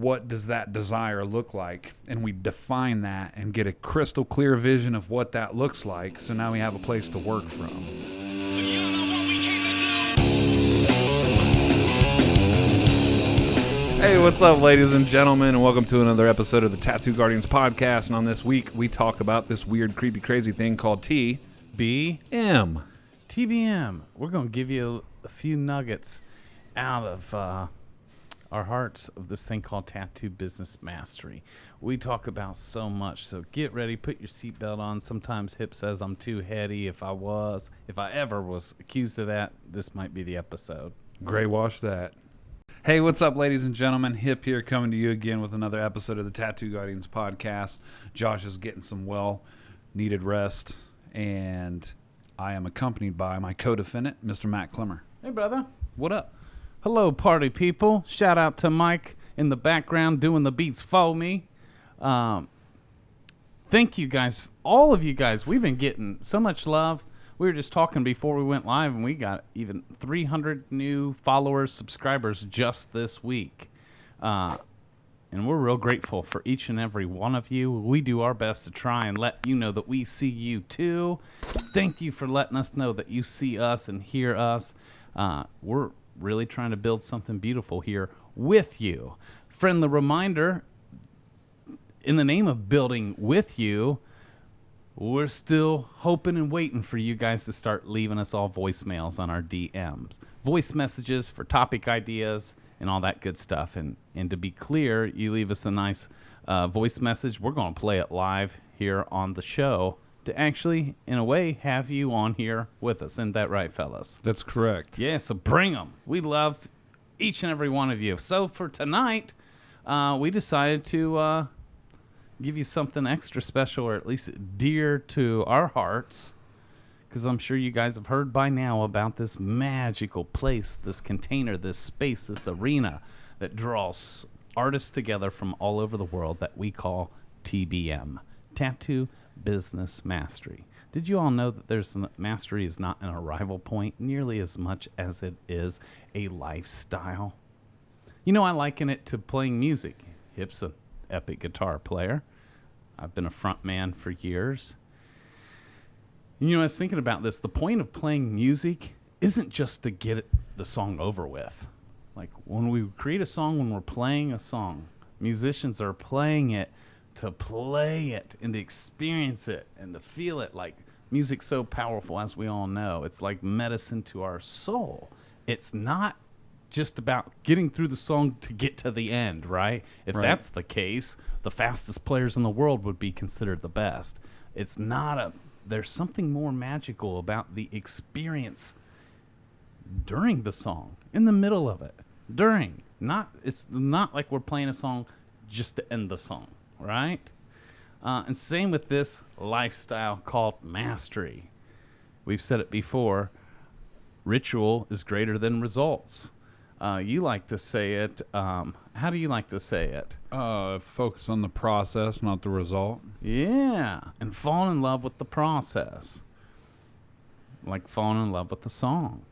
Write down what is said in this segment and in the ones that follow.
what does that desire look like? And we define that and get a crystal clear vision of what that looks like. So now we have a place to work from. Hey, what's up, ladies and gentlemen, and welcome to another episode of the Tattoo Guardians podcast. And on this week, we talk about this weird, creepy, crazy thing called TBM. TBM. We're going to give you a few nuggets out of our hearts of this thing called Tattoo Business Mastery. We talk about so much, so get ready, put your seatbelt on. Sometimes Hip says I'm too heady. If I ever was accused of that, this might be the episode. Gray wash that. Hey, what's up, ladies and gentlemen? Hip here, coming to you again with another episode of the Tattoo Guardians podcast. Josh is getting some well-needed rest, and I am accompanied by my co-defendant, Mr. Matt Clemmer. Hey, brother. What up? Hello, party people. Shout out to Mike in the background doing the beats for me. Thank you guys, all of you guys. We've been getting so much love. We were just talking before we went live, and we got even 300 new followers, subscribers just this week. And we're real grateful for each and every one of you. We do our best to try and let you know that we see you too. Thank you for letting us know that you see us and hear us. We're really trying to build something beautiful here with you. Friendly reminder, in the name of building with you, we're still hoping and waiting for you guys to start leaving us all voicemails on our DMs. Voice messages for topic ideas and all that good stuff. And to be clear, you leave us a nice voice message, we're going to play it live here on the show to actually, in a way, have you on here with us. Isn't that right, fellas? That's correct. Yeah, so bring them. We love each and every one of you. So for tonight, we decided to give you something extra special, or at least dear to our hearts, because I'm sure you guys have heard by now about this magical place, this container, this space, this arena that draws artists together from all over the world that we call TBM, Tattoo Business Mastery. Did you all know that mastery is not an arrival point nearly as much as it is a lifestyle? You know, I liken it to playing music. Hip's an epic guitar player. I've been a front man for years. You know, I was thinking about this. The point of playing music isn't just to get the song over with. Like when we create a song, when we're playing a song, musicians are playing it to play it and to experience it and to feel it. Like music's so powerful, as we all know. It's like medicine to our soul. It's not just about getting through the song to get to the end, right? If that's the case, the fastest players in the world would be considered the best. It's not there's something more magical about the experience during the song, in the middle of it, during. It's not like we're playing a song just to end the song, right? And same with this lifestyle called mastery. We've said it before, ritual is greater than results. You like to say it. How do you like to say it? Focus on the process, not the result. Yeah, and fall in love with the process. Like falling in love with the song.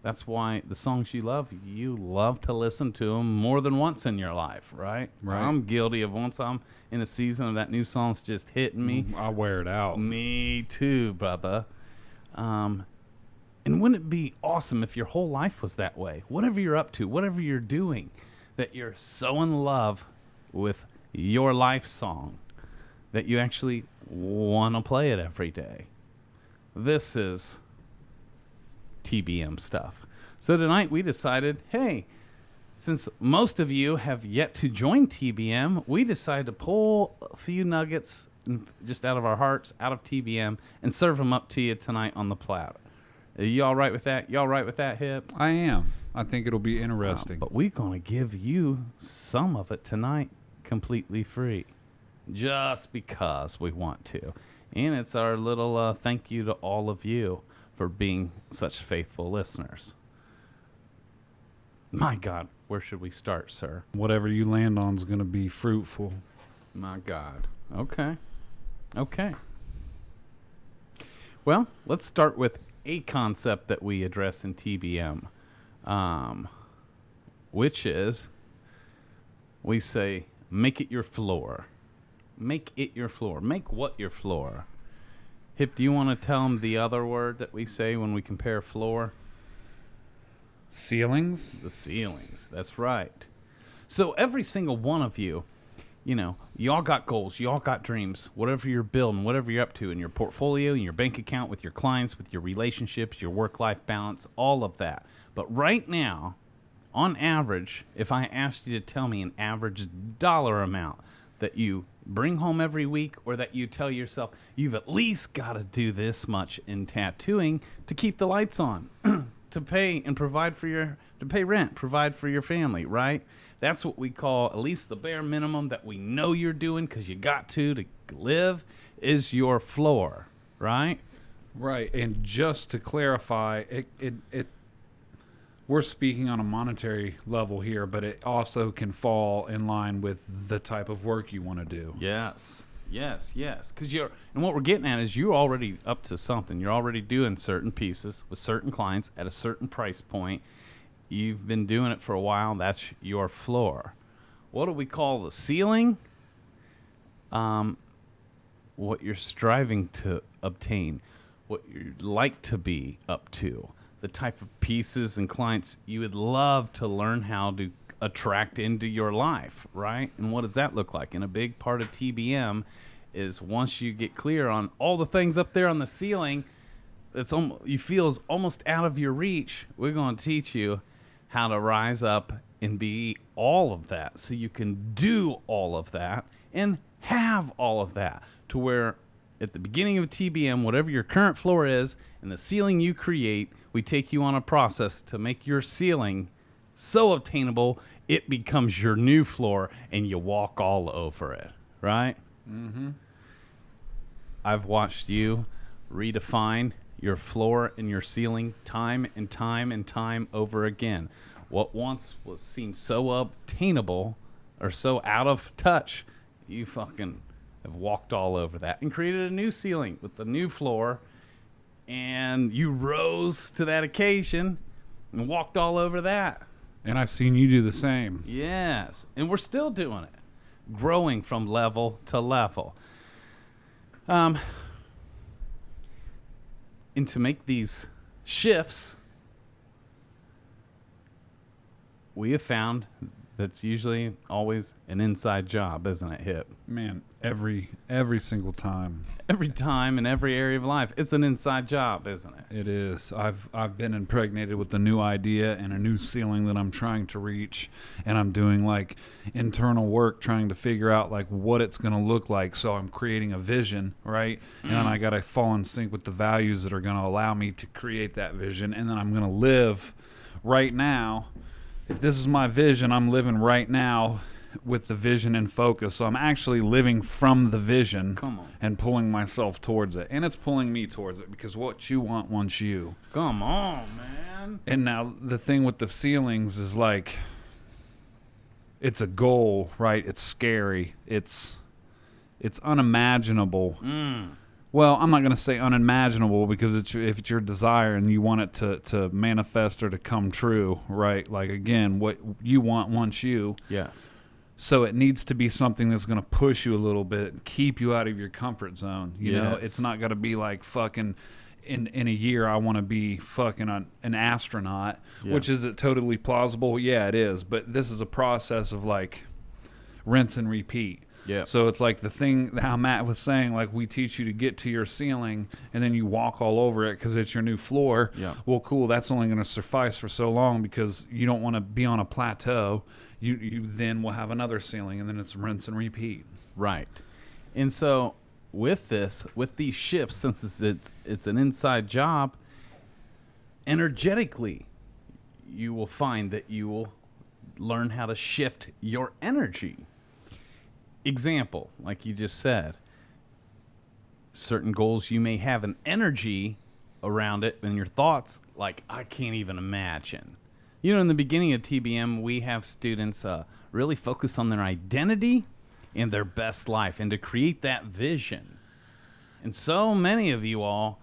That's why the songs you love to listen to them more than once in your life, right? Right. I'm guilty of once I'm in a season of that new song's just hitting me. I wear it out. Me too, brother. And wouldn't it be awesome if your whole life was that way? Whatever you're up to, whatever you're doing, that you're so in love with your life song that you actually want to play it every day. This is TBM stuff. So tonight we decided, hey, since most of you have yet to join TBM, we decided to pull a few nuggets just out of our hearts, out of TBM, and serve them up to you tonight on the platter. Are you all right with that? You all right with that, Hip? I am. I think it'll be interesting. But we're going to give you some of it tonight completely free. Just because we want to. And it's our little thank you to all of you for being such faithful listeners. My God, where should we start, sir? Whatever you land on is going to be fruitful. My God. Okay. Well, let's start with a concept that we address in TBM, which is we say, make it your floor. Make it your floor. Make what your floor? Hip, do you want to tell them the other word that we say when we compare floor? Ceilings? The ceilings. That's right. So every single one of you, you know, y'all got goals, y'all got dreams, whatever you're building, whatever you're up to in your portfolio, in your bank account, with your clients, with your relationships, your work-life balance, all of that. But right now, on average, if I asked you to tell me an average dollar amount that you bring home every week, or that you tell yourself you've at least got to do this much in tattooing to keep the lights on, to pay and provide for to pay rent, provide for your family, right? That's what we call at least the bare minimum that we know you're doing because you got to live, is your floor, right? Right. And just to clarify, we're speaking on a monetary level here, but it also can fall in line with the type of work you want to do. Yes. Because and what we're getting at is you're already up to something. You're already doing certain pieces with certain clients at a certain price point. You've been doing it for a while. That's your floor. What do we call the ceiling? What you're striving to obtain, what you'd like to be up to, the type of pieces and clients you would love to learn how to attract into your life, right? And what does that look like? And a big part of TBM is once you get clear on all the things up there on the ceiling that's you feel is almost out of your reach, we're going to teach you how to rise up and be all of that, so you can do all of that and have all of that, to where at the beginning of TBM, whatever your current floor is and the ceiling you create, we take you on a process to make your ceiling so obtainable it becomes your new floor and you walk all over it, right? Mm-hmm. I've watched you redefine your floor and your ceiling time and time and time over again. What once seemed so obtainable or so out of touch, you fucking have walked all over that and created a new ceiling with a new floor, and you rose to that occasion and walked all over that. And I've seen you do the same. Yes, and we're still doing it, growing from level to level. And to make these shifts, we have found that's usually always an inside job, isn't it, Hip? Man, every single time. Every time in every area of life, it's an inside job, isn't it? It is. I've been impregnated with a new idea and a new ceiling that I'm trying to reach, and I'm doing like internal work trying to figure out like what it's going to look like. So I'm creating a vision, right? And then I got to fall in sync with the values that are going to allow me to create that vision, and then I'm going to live right now. If this is my vision, I'm living right now with the vision in focus. So I'm actually living from the vision and pulling myself towards it. And it's pulling me towards it because what you want wants you. Come on, man. And now the thing with the ceilings is like, it's a goal, right? It's scary. It's unimaginable. Well, I'm not going to say unimaginable because if it's your desire and you want it to manifest or to come true, right? Like, again, what you want wants you. Yes. So it needs to be something that's going to push you a little bit and keep you out of your comfort zone. You know, it's not going to be like fucking in a year I want to be fucking an astronaut, which is it totally plausible? Yeah, it is. But this is a process of like rinse and repeat. Yeah. So it's like the thing how Matt was saying, like we teach you to get to your ceiling and then you walk all over it because it's your new floor. Yeah. Well, cool. That's only going to suffice for so long because you don't want to be on a plateau. You then will have another ceiling and then it's rinse and repeat. Right. And so with these shifts, since it's an inside job, energetically, you will find that you will learn how to shift your energy. Example, like you just said, certain goals you may have an energy around it and your thoughts like I can't even imagine. You know, in the beginning of TBM, we have students really focus on their identity and their best life and to create that vision. And so many of you all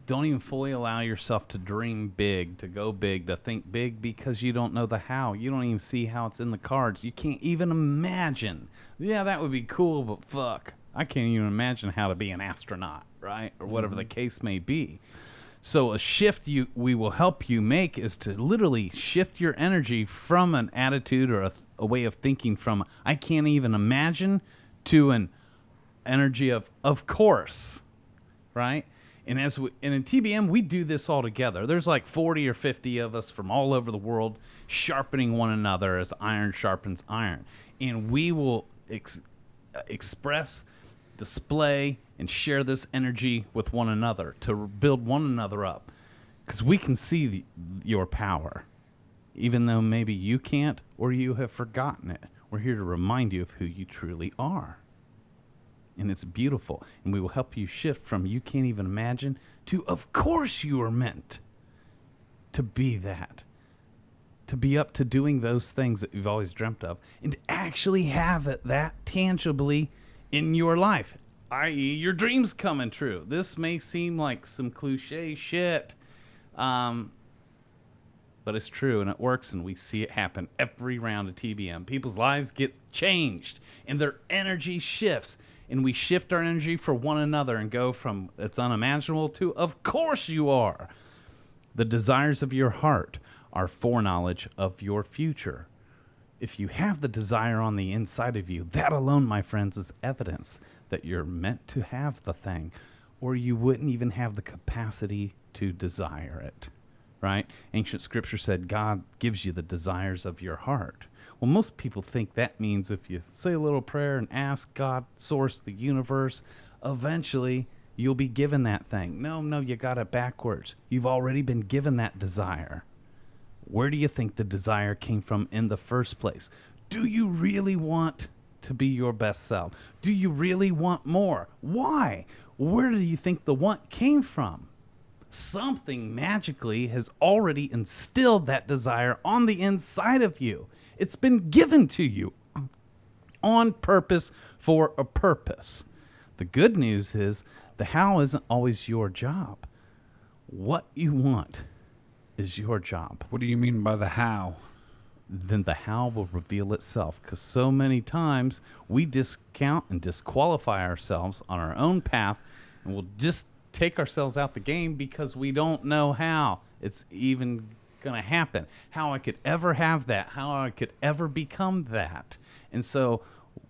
Don't even fully allow yourself to dream big, to go big, to think big, because you don't know the how. You don't even see how it's in the cards. You can't even imagine. Yeah, that would be cool, but fuck, I can't even imagine how to be an astronaut, right? Or whatever the case may be. So a shift we will help you make is to literally shift your energy from an attitude or a way of thinking from I can't even imagine to an energy of course, right? And in TBM, we do this all together. There's like 40 or 50 of us from all over the world sharpening one another as iron sharpens iron. And we will express, display, and share this energy with one another to build one another up. Because we can see your power, even though maybe you can't or you have forgotten it. We're here to remind you of who you truly are. And it's beautiful. And we will help you shift from you can't even imagine to of course you are meant to be that. To be up to doing those things that you've always dreamt of. And to actually have it that tangibly in your life. I.e. your dreams coming true. This may seem like some cliche shit. But it's true and it works and we see it happen every round of TBM. People's lives get changed and their energy shifts. And we shift our energy for one another and go from it's unimaginable to of course you are. The desires of your heart are foreknowledge of your future. If you have the desire on the inside of you, that alone, my friends, is evidence that you're meant to have the thing, or you wouldn't even have the capacity to desire it, right? Ancient scripture said God gives you the desires of your heart. Well, most people think that means if you say a little prayer and ask God, source, the universe, eventually you'll be given that thing. No, you got it backwards. You've already been given that desire. Where do you think the desire came from in the first place? Do you really want to be your best self? Do you really want more? Why? Where do you think the want came from? Something magically has already instilled that desire on the inside of you. It's been given to you on purpose for a purpose. The good news is the how isn't always your job. What you want is your job. What do you mean by the how? Then the how will reveal itself. Because so many times we discount and disqualify ourselves on our own path and we'll just take ourselves out the game because we don't know how it's even going to happen, how I could ever have that, how I could ever become that. And so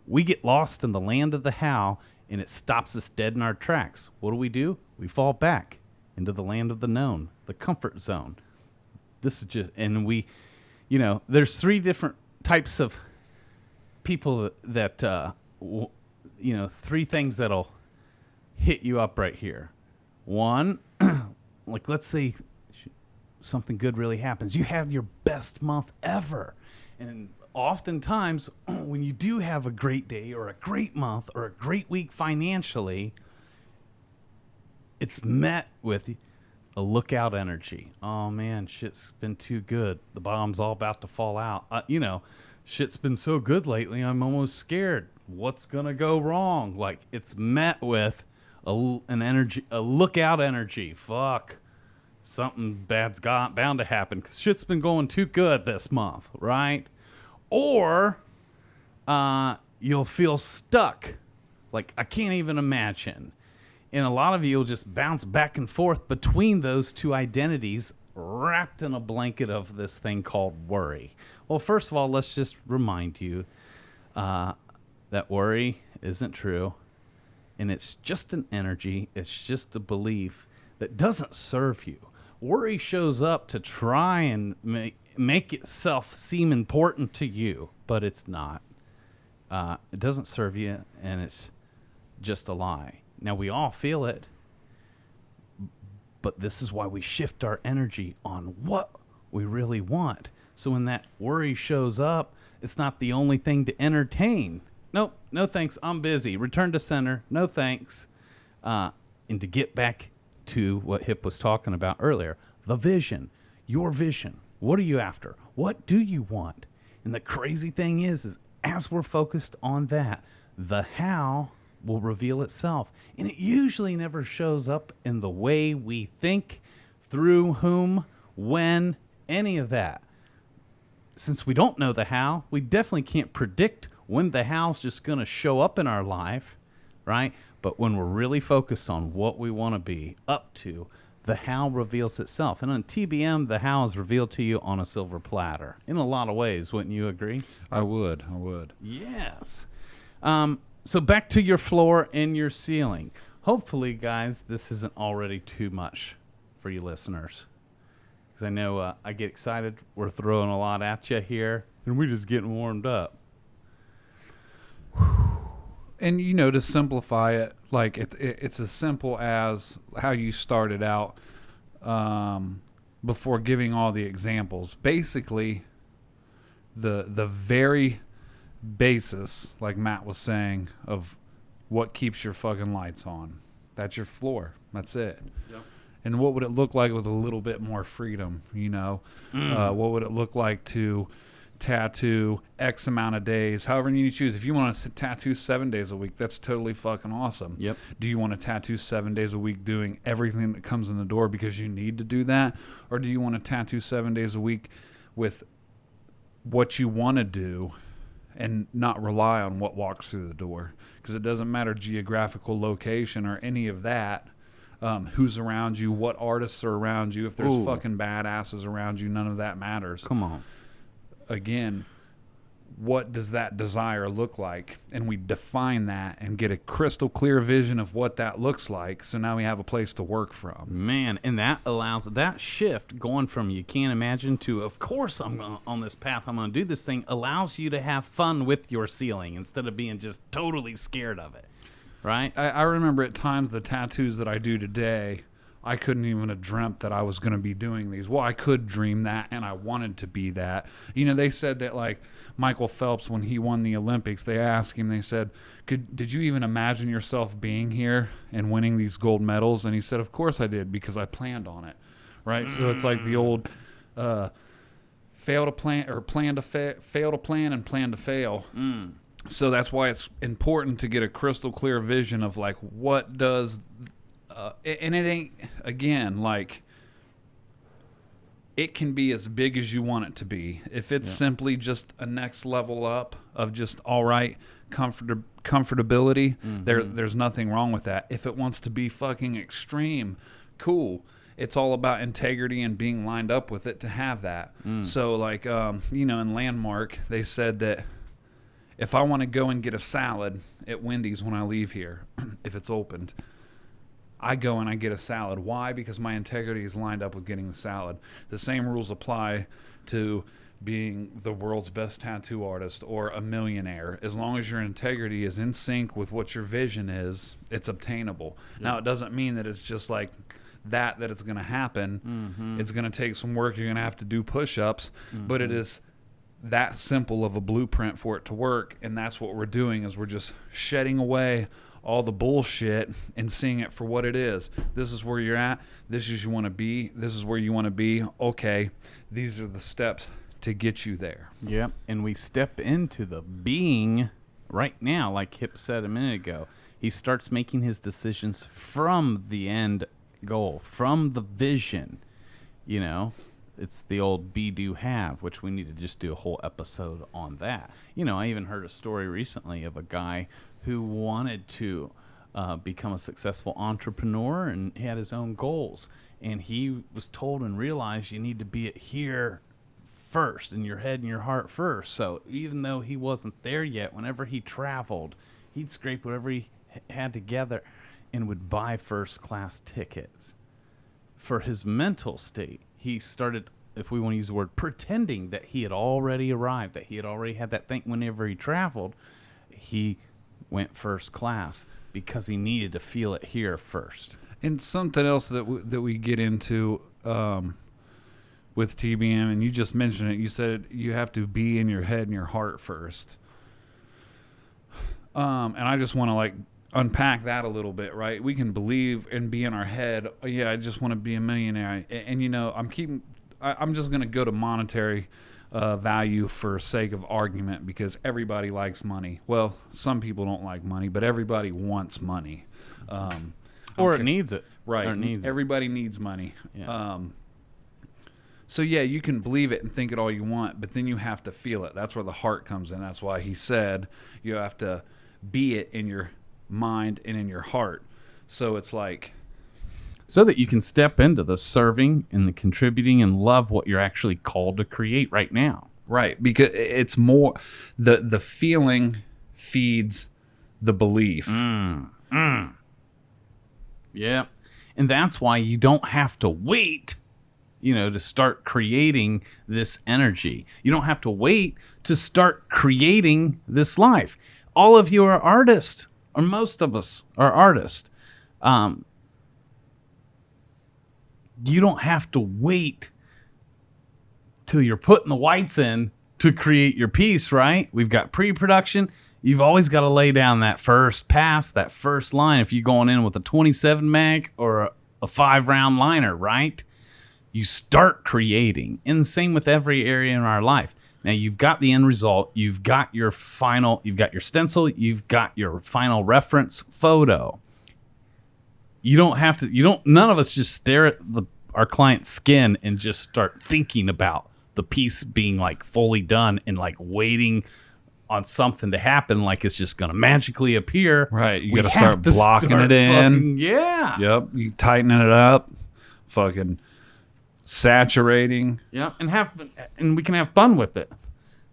we get lost in the land of the how and it stops us dead in our tracks. What do? We fall back into the land of the known, the comfort zone. This is just, and we, there's 3 different types of people that, 3 things that'll hit you up right here. One, like let's say something good really happens. You have your best month ever. And oftentimes when you do have a great day or a great month or a great week financially, it's met with a lookout energy. Oh man, shit's been too good. The bomb's all about to fall out. Shit's been so good lately, I'm almost scared. What's gonna go wrong? Like it's met with an energy, a lookout energy. Fuck. Something bad's bound to happen because shit's been going too good this month, right? Or you'll feel stuck. Like, I can't even imagine. And a lot of you will just bounce back and forth between those 2 identities wrapped in a blanket of this thing called worry. Well, first of all, let's just remind you that worry isn't true. And it's just an energy. It's just a belief that doesn't serve you. Worry shows up to try and make itself seem important to you, but it's not. It doesn't serve you, and it's just a lie. Now, we all feel it, but this is why we shift our energy on what we really want. So when that worry shows up, it's not the only thing to entertain. Nope, no thanks, I'm busy. Return to center, no thanks. And to get back to what Hip was talking about earlier, the vision, your vision. What are you after? What do you want? And the crazy thing is as we're focused on that, the how will reveal itself. And it usually never shows up in the way we think, through whom, when, any of that. Since we don't know the how, we definitely can't predict when the how's just going to show up in our life, right? But when we're really focused on what we want to be up to, the how reveals itself. And on TBM, the how is revealed to you on a silver platter. In a lot of ways, wouldn't you agree? I would. Yes. So back to your floor and your ceiling. Hopefully, guys, this isn't already too much for you listeners. Because I know I get excited. We're throwing a lot at you here, and we're just getting warmed up. And to simplify it, like it's as simple as how you started out before giving all the examples. Basically, the very basis, like Matt was saying, of what keeps your fucking lights on. That's your floor. That's it. Yep. And what would it look like with a little bit more freedom? What would it look like to tattoo X amount of days, however you choose? If you want to tattoo 7 days a week, that's totally fucking awesome. Yep. Do you want to tattoo 7 days a week doing everything that comes in the door because you need to do that? Or do you want to tattoo 7 days a week with what you want to do and not rely on what walks through the door? Because it doesn't matter geographical location or any of that. Who's around you, what artists are around you, if there's fucking badasses around you, none of that matters. Come on. Again, what does that desire look like? And we define that and get a crystal clear vision of what that looks like. So now we have a place to work from. Man, and that allows that shift going from you can't imagine to, of course I'm on this path, I'm going to do this thing, allows you to have fun with your ceiling instead of being just totally scared of it. Right? I remember at times the tattoos that I do today, I couldn't even have dreamt that I was going to be doing these. Well, I could dream that, and I wanted to be that. They said that, like, Michael Phelps, when he won the Olympics, they asked him, they said, did you even imagine yourself being here and winning these gold medals? And he said, of course I did, because I planned on it. Right? So it's like the old fail to plan, or fail to plan and plan to fail. So that's why it's important to get a crystal clear vision of, like, what does... and it ain't, again, like, it can be as big as you want it to be. If it's simply just a next level up of just all right comfortability, there's nothing wrong with that. If it wants to be fucking extreme, cool. It's all about integrity and being lined up with it to have that. So, like, in Landmark, they said that if I want to go and get a salad at Wendy's when I leave here, if it's opened, I go and I get a salad. Why? Because my integrity is lined up with getting the salad. The same rules apply to being the world's best tattoo artist or a millionaire. As long as your integrity is in sync with what your vision is, it's obtainable. Now, it doesn't mean that it's just like that it's going to happen. It's going to take some work. You're going to have to do push-ups, but it is that simple of a blueprint for it to work. And that's what we're doing, is we're just shedding away all the bullshit and seeing it for what it is. This is where you're at. This is you want to be. This is where you want to be. Okay, these are the steps to get you there. Yep, and we step into the being right now, like Hip said a minute ago. He starts making his decisions from the end goal, from the vision. It's the old be, do, have, which we need to just do a whole episode on that. I even heard a story recently of a guy who wanted to become a successful entrepreneur, and he had his own goals. And he was told and realized you need to be here first, in your head and your heart first. So even though he wasn't there yet, whenever he traveled, he'd scrape whatever he had together and would buy first class tickets. For his mental state, he started, if we want to use the word, pretending that he had already arrived, that he had already had that thing. Whenever he traveled, he went first class because he needed to feel it here first. And something else that we get into with TBM, and you just mentioned it, you said you have to be in your head and your heart first. And I just want to, like, unpack that a little bit, right? We can believe and be in our head, oh, yeah, I just want to be a millionaire. And I'm just going to go to monetary value for sake of argument because everybody likes money. Well, some people don't like money, but everybody wants money. Or it needs it. Right. Or it needs Everybody needs money. Yeah. So, yeah, you can believe it and think it all you want, but then you have to feel it. That's where the heart comes in. That's why he said you have to be it in your mind and in your heart. So it's like... So that you can step into the serving and the contributing and love what you're actually called to create right now. Right, because it's more... The feeling feeds the belief. Yeah. And that's why you don't have to wait, to start creating this energy. You don't have to wait to start creating this life. All of you are artists, or most of us are artists. You don't have to wait till you're putting the whites in to create your piece, right? We've got pre-production. You've always got to lay down that first pass, that first line. If you're going in with a 27 mag or a 5-round liner, right? You start creating. And the same with every area in our life. Now you've got the end result. You've got your stencil. You've got your final reference photo. You don't have to, none of us just stare at our client's skin and just start thinking about the piece being like fully done and like waiting on something to happen like it's just going to magically appear. Right. You got to start blocking it in. Yeah. Yep. You tightening it up. Fucking saturating. Yeah. And we can have fun with it.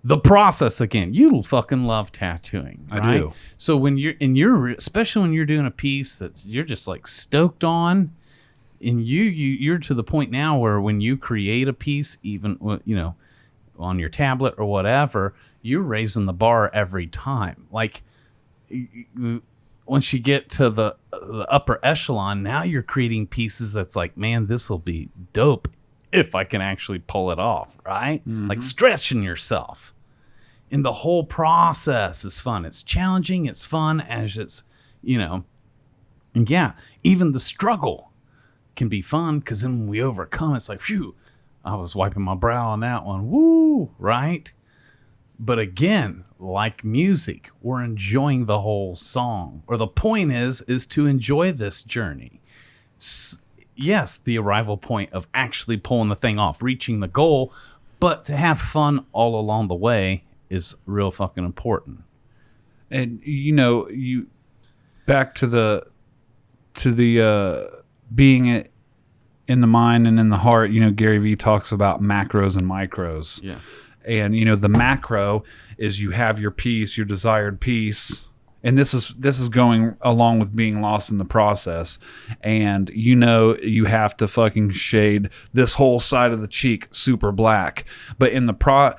The process again. You fucking love tattooing. Right? I do. So when especially when you're doing a piece you're just like stoked on, and you're to the point now where when you create a piece, even on your tablet or whatever, you're raising the bar every time. Like once you get to the upper echelon, now you're creating pieces that's like, man, this will be dope if I can actually pull it off, right? Mm-hmm. Like stretching yourself. And the whole process is fun. It's challenging. It's fun as it's, and yeah, even the struggle can be fun because then when we overcome, it's like, phew, I was wiping my brow on that one. Woo, right? But again, like music, we're enjoying the whole song. Or the point is to enjoy this journey. Yes, the arrival point of actually pulling the thing off, reaching the goal, but to have fun all along the way is real fucking important. And you back to the being it in the mind and in the heart. Gary Vee talks about macros and micros. Yeah. And the macro is you have your piece, your desired piece, and this is going along with being lost in the process. And you have to fucking shade this whole side of the cheek super black, but in the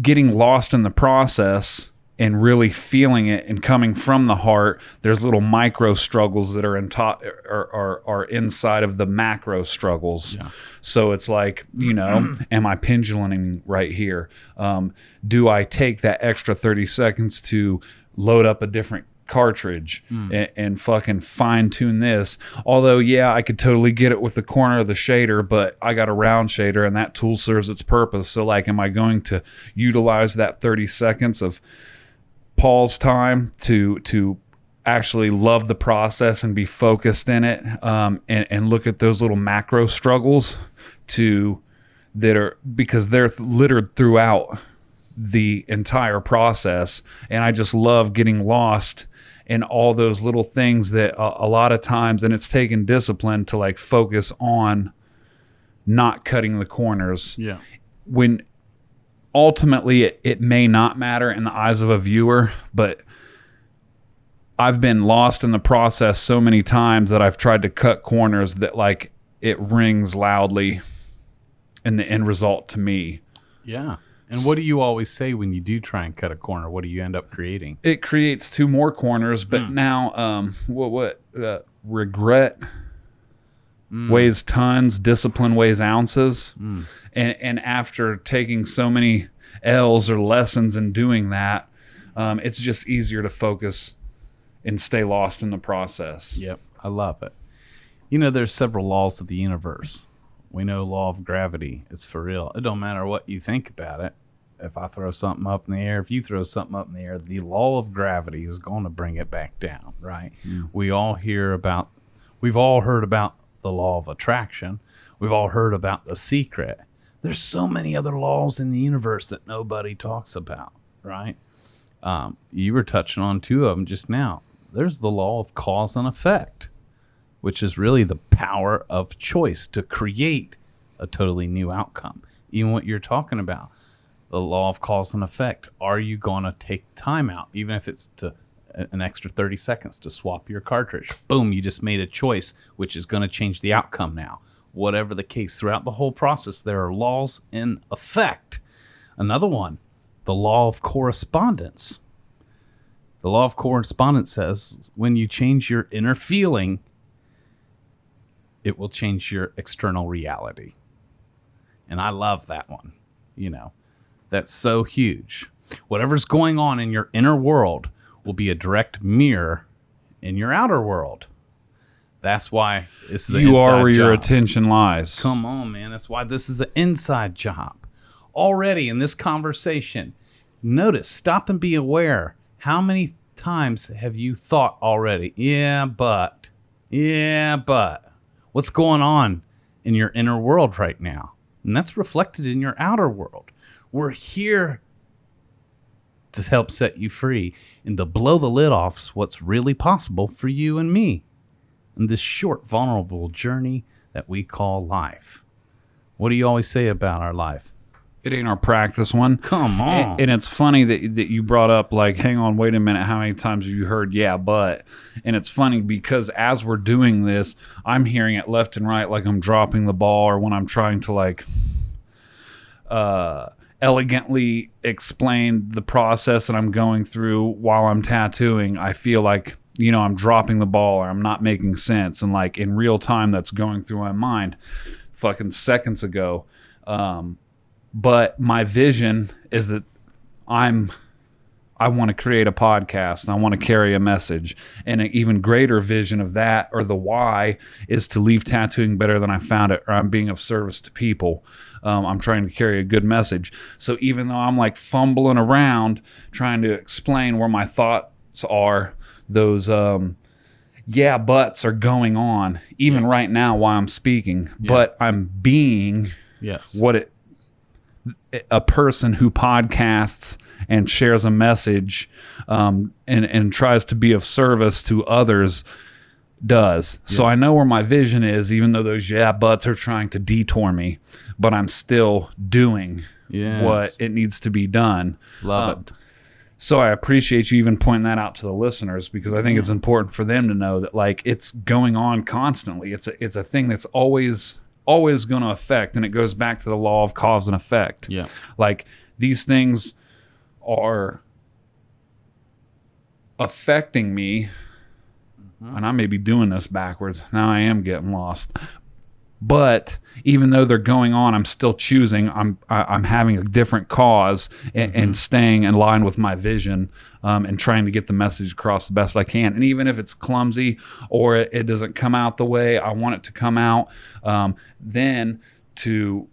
getting lost in the process and really feeling it and coming from the heart, there's little micro struggles that are are inside of the macro struggles. Yeah. So it's like, am I penduluming right here? Do I take that extra 30 seconds to load up a different cartridge and fucking fine tune this? Although, yeah, I could totally get it with the corner of the shader, but I got a round shader and that tool serves its purpose. So like, am I going to utilize that 30 seconds of Paul's time to actually love the process and be focused in it, and look at those little macro struggles because they're littered throughout the entire process. And I just love getting lost in all those little things that a lot of times, and it's taken discipline to like focus on not cutting the corners. Yeah. When ultimately it may not matter in the eyes of a viewer, but I've been lost in the process so many times that I've tried to cut corners that like it rings loudly in the end result to me. Yeah. And what do you always say when you do try and cut a corner? What do you end up creating? It creates 2 more corners, but now regret weighs tons, discipline weighs ounces. And after taking so many L's or lessons in doing that, it's just easier to focus and stay lost in the process. Yep, I love it. There's several laws of the universe. We know law of gravity is for real. It don't matter what you think about it. If I throw something up in the air, if you throw something up in the air, the law of gravity is going to bring it back down, right? Mm. We've all heard about the law of attraction. We've all heard about The Secret. There's so many other laws in the universe that nobody talks about, right? You were touching on two of them just now. There's the law of cause and effect, which is really the power of choice to create a totally new outcome. Even what you're talking about, the law of cause and effect. Are you going to take time out, even if it's to an extra 30 seconds to swap your cartridge? Boom, you just made a choice, which is going to change the outcome now. Whatever the case, throughout the whole process, there are laws in effect. Another one, the law of correspondence. The law of correspondence says when you change your inner feeling, it will change your external reality. And I love that one. You know, that's so huge. Whatever's going on in your inner world will be a direct mirror in your outer world. That's why this is an inside job. You are where your attention lies. Come on, man. That's why this is an inside job. Already in this conversation, notice, stop and be aware. How many times have you thought already, yeah, but. What's going on in your inner world right now? And that's reflected in your outer world. We're here to help set you free and to blow the lid off what's really possible for you and me in this short, vulnerable journey that we call life. What do you always say about our life? It ain't our practice one. Come on. And it's funny that you brought up, like, hang on, wait a minute, how many times have you heard, yeah, but? And it's funny because as we're doing this, I'm hearing it left and right, like I'm dropping the ball, or when I'm trying to, like, elegantly explain the process that I'm going through while I'm tattooing, I feel like, you know, I'm dropping the ball or I'm not making sense. And like in real time, that's going through my mind fucking seconds ago. But my vision is that I want to create a podcast and I want to carry a message. And an even greater vision of that, or the why, is to leave tattooing better than I found it, or I'm being of service to people. I'm trying to carry a good message. So even though I'm like fumbling around trying to explain where my thoughts are, those yeah buts are going on even right now while I'm speaking. But I'm being a person who podcasts and shares a message and tries to be of service to others does. So I know where my vision is, even though those buts are trying to detour me, but I'm still doing what it needs to be done. Love it. So I appreciate you even pointing that out to the listeners, because I think it's important for them to know that, like, it's going on constantly. It's a thing that's always going to affect, and it goes back to the law of cause and effect. Yeah. Like, these things are affecting me, and I may be doing this backwards. Now I am getting lost. But even though they're going on, I'm still choosing. I'm having a different cause and staying in line with my vision, and trying to get the message across the best I can. And even if it's clumsy or it doesn't come out the way I want it to come out, then to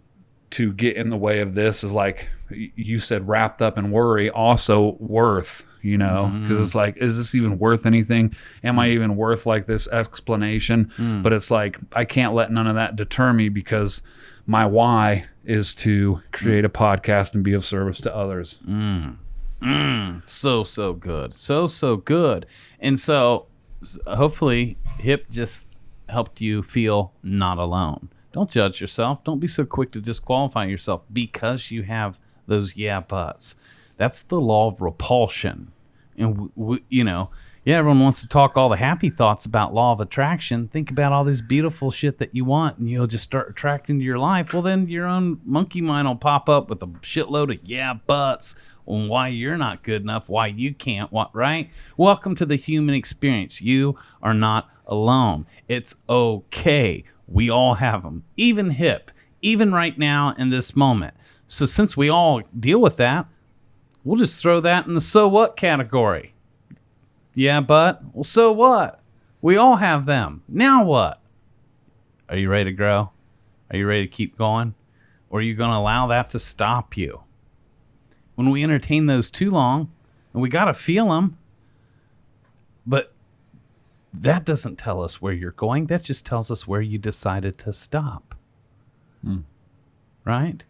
get in the way of this is, like you said, wrapped up in worry, also worth. You know, because it's like, is this even worth anything? Am I even worth like this explanation? But it's like, I can't let none of that deter me, because my why is to create a podcast and be of service to others. So good. So good. And so hopefully HIP just helped you feel not alone. Don't judge yourself. Don't be so quick to disqualify yourself because you have those buts. That's the law of repulsion. And, everyone wants to talk all the happy thoughts about law of attraction. Think about all this beautiful shit that you want, and you'll just start attracting to your life. Well, then your own monkey mind will pop up with a shitload of buts on why you're not good enough, why you can't, right? Welcome to the human experience. You are not alone. It's okay. We all have them. Even HIP, even right now in this moment. So since we all deal with that, we'll just throw that in the so what category. Yeah, but? Well, so what? We all have them. Now what? Are you ready to grow? Are you ready to keep going? Or are you going to allow that to stop you? When we entertain those too long, and we got to feel them, but that doesn't tell us where you're going. That just tells us where you decided to stop. Right?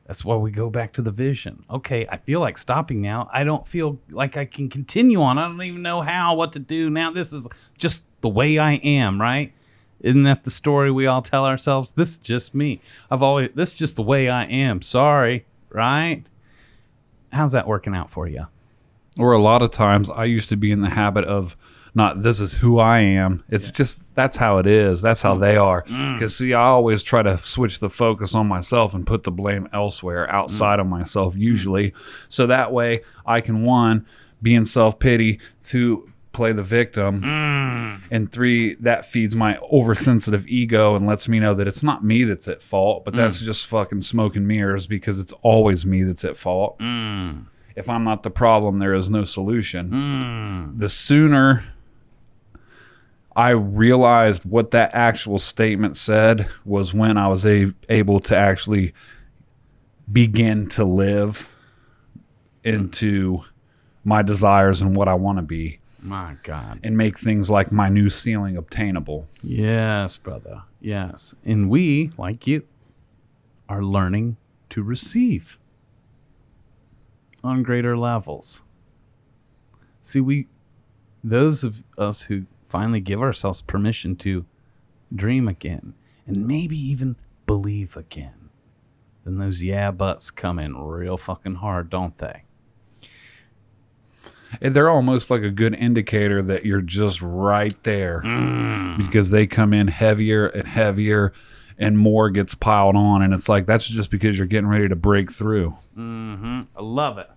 That's why we go back to the vision. Okay, I feel like stopping now. I don't feel like I can continue on. I don't even know what to do now. This is just the way I am, right? Isn't that the story we all tell ourselves? This is just me. This is just the way I am. Sorry, right? How's that working out for you? Or a lot of times I used to be in the habit of not, this is who I am. It's just, that's how it is. That's how they are. Because, see, I always try to switch the focus on myself and put the blame elsewhere outside of myself, usually. So that way I can, 1, be in self-pity, 2, play the victim, and 3, that feeds my oversensitive ego and lets me know that it's not me that's at fault, but that's just fucking smoke and mirrors, because it's always me that's at fault. If I'm not the problem, there is no solution. The sooner I realized what that actual statement said was when I was able to actually begin to live into my desires and what I want to be. My God. And make things like my new ceiling obtainable. Yes, brother. Yes. And we, like you, are learning to receive on greater levels. See, those of us who finally give ourselves permission to dream again and maybe even believe again, then those buts come in real fucking hard, don't they? And they're almost like a good indicator that you're just right there, because they come in heavier and heavier and more gets piled on. And it's like, that's just because you're getting ready to break through. I love it.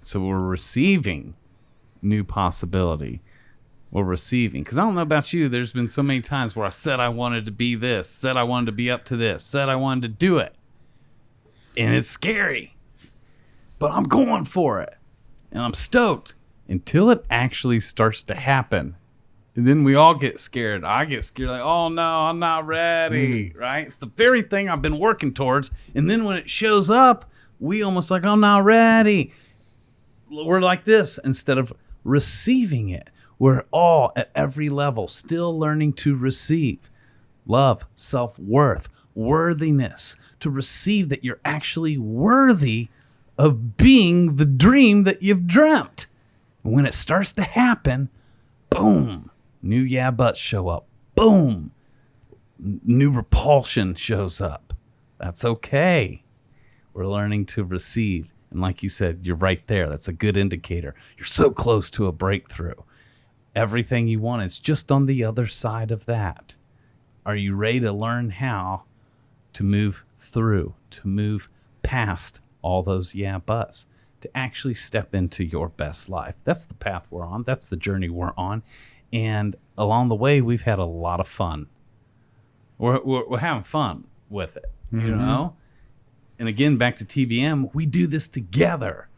So we're receiving new possibility. We're receiving. Because I don't know about you, there's been so many times where I said I wanted to be this, said I wanted to be up to this, said I wanted to do it. And it's scary. But I'm going for it. And I'm stoked until it actually starts to happen. And then we all get scared. I get scared, like, oh no, I'm not ready, right? It's the very thing I've been working towards. And then when it shows up, we almost like, I'm not ready. We're like this instead of receiving it. We're all at every level still learning to receive love, self-worth, worthiness, to receive that you're actually worthy of being the dream that you've dreamt. And when it starts to happen, boom, new buts show up. Boom, new repulsion shows up. That's okay. We're learning to receive. And like you said, you're right there. That's a good indicator. You're so close to a breakthrough. Everything you want is just on the other side of that. Are you ready to learn how to move through, to move past all those buts, to actually step into your best life? That's the path we're on. That's the journey we're on. And along the way, we've had a lot of fun. We're having fun with it, you know? And again, back to TBM, we do this together,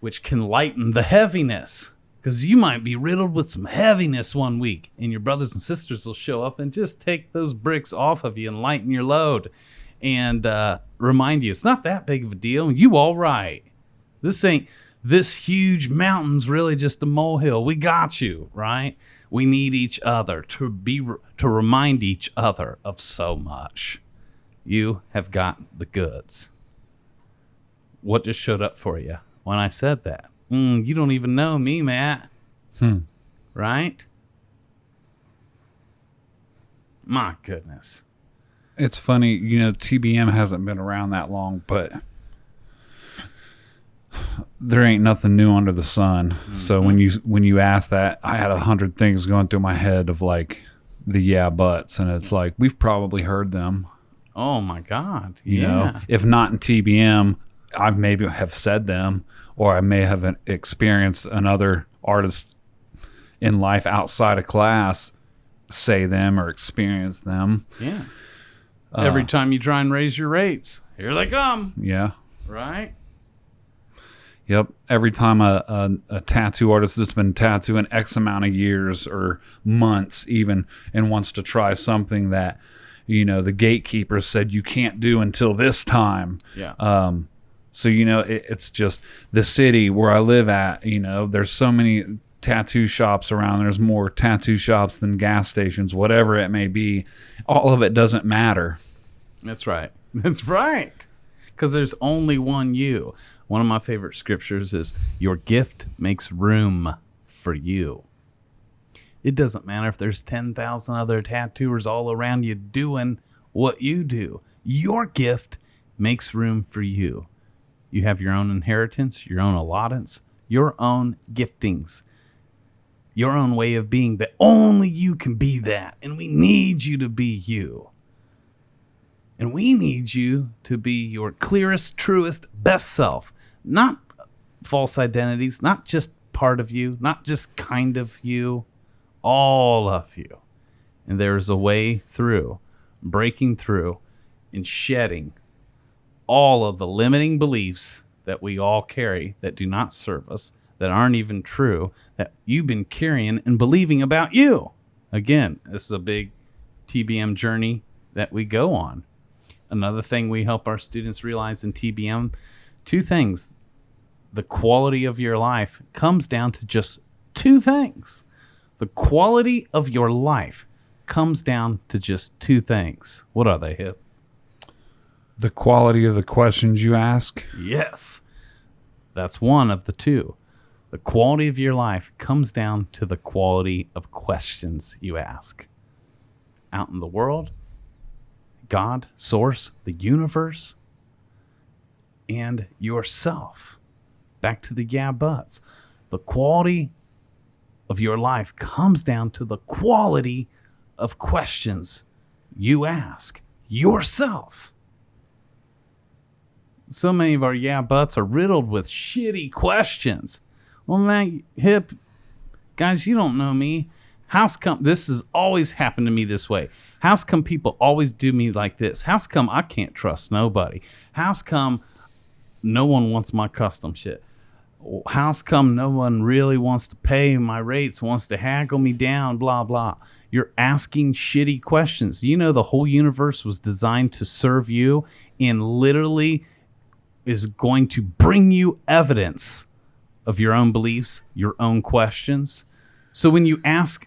which can lighten the heaviness. Because you might be riddled with some heaviness one week, and your brothers and sisters will show up and just take those bricks off of you and lighten your load and remind you it's not that big of a deal. You all right. This huge mountain's really just a molehill. We got you, right? We need each other to remind each other of so much. You have got the goods. What just showed up for you when I said that? You don't even know me, Matt. Right? My goodness. It's funny, TBM hasn't been around that long, but there ain't nothing new under the sun. So when you ask that, I had 100 things going through my head of like the buts, and it's like we've probably heard them. Oh my God! You know, if not in TBM, I maybe have said them, or I may have experienced another artist in life outside of class say them or experience them. Yeah. Every time you try and raise your rates, here they come. Yeah. Right? Yep. Every time a tattoo artist that's been tattooing X amount of years or months even and wants to try something that, the gatekeepers said you can't do until this time. Yeah. So, it's just the city where I live at, there's so many tattoo shops around. There's more tattoo shops than gas stations, whatever it may be. All of it doesn't matter. That's right. That's right. Because there's only one you. One of my favorite scriptures is, your gift makes room for you. It doesn't matter if there's 10,000 other tattooers all around you doing what you do. Your gift makes room for you. You have your own inheritance, your own allotments, your own giftings, your own way of being that only you can be that. And we need you to be you. And we need you to be your clearest, truest, best self. Not false identities, not just part of you, not just kind of you, all of you. And there is a way through, breaking through, and shedding all of the limiting beliefs that we all carry that do not serve us, that aren't even true, that you've been carrying and believing about you. Again, this is a big TBM journey that we go on. Another thing we help our students realize in TBM, two things. The quality of your life comes down to just two things. The quality of your life comes down to just two things. What are they, Hip? The quality of the questions you ask? Yes. That's one of the two. The quality of your life comes down to the quality of questions you ask. Out in the world, God, source, the universe, and yourself. Back to the yeah buts. The quality of your life comes down to the quality of questions you ask yourself. So many of our yeah buts are riddled with shitty questions. Well, man, Hip, guys, you don't know me. How's come this has always happened to me this way? How's come people always do me like this? How's come I can't trust nobody? How's come no one wants my custom shit? How's come no one really wants to pay my rates, wants to haggle me down, blah, blah. You're asking shitty questions. You know the whole universe was designed to serve you and literally is going to bring you evidence of your own beliefs, your own questions. So when you ask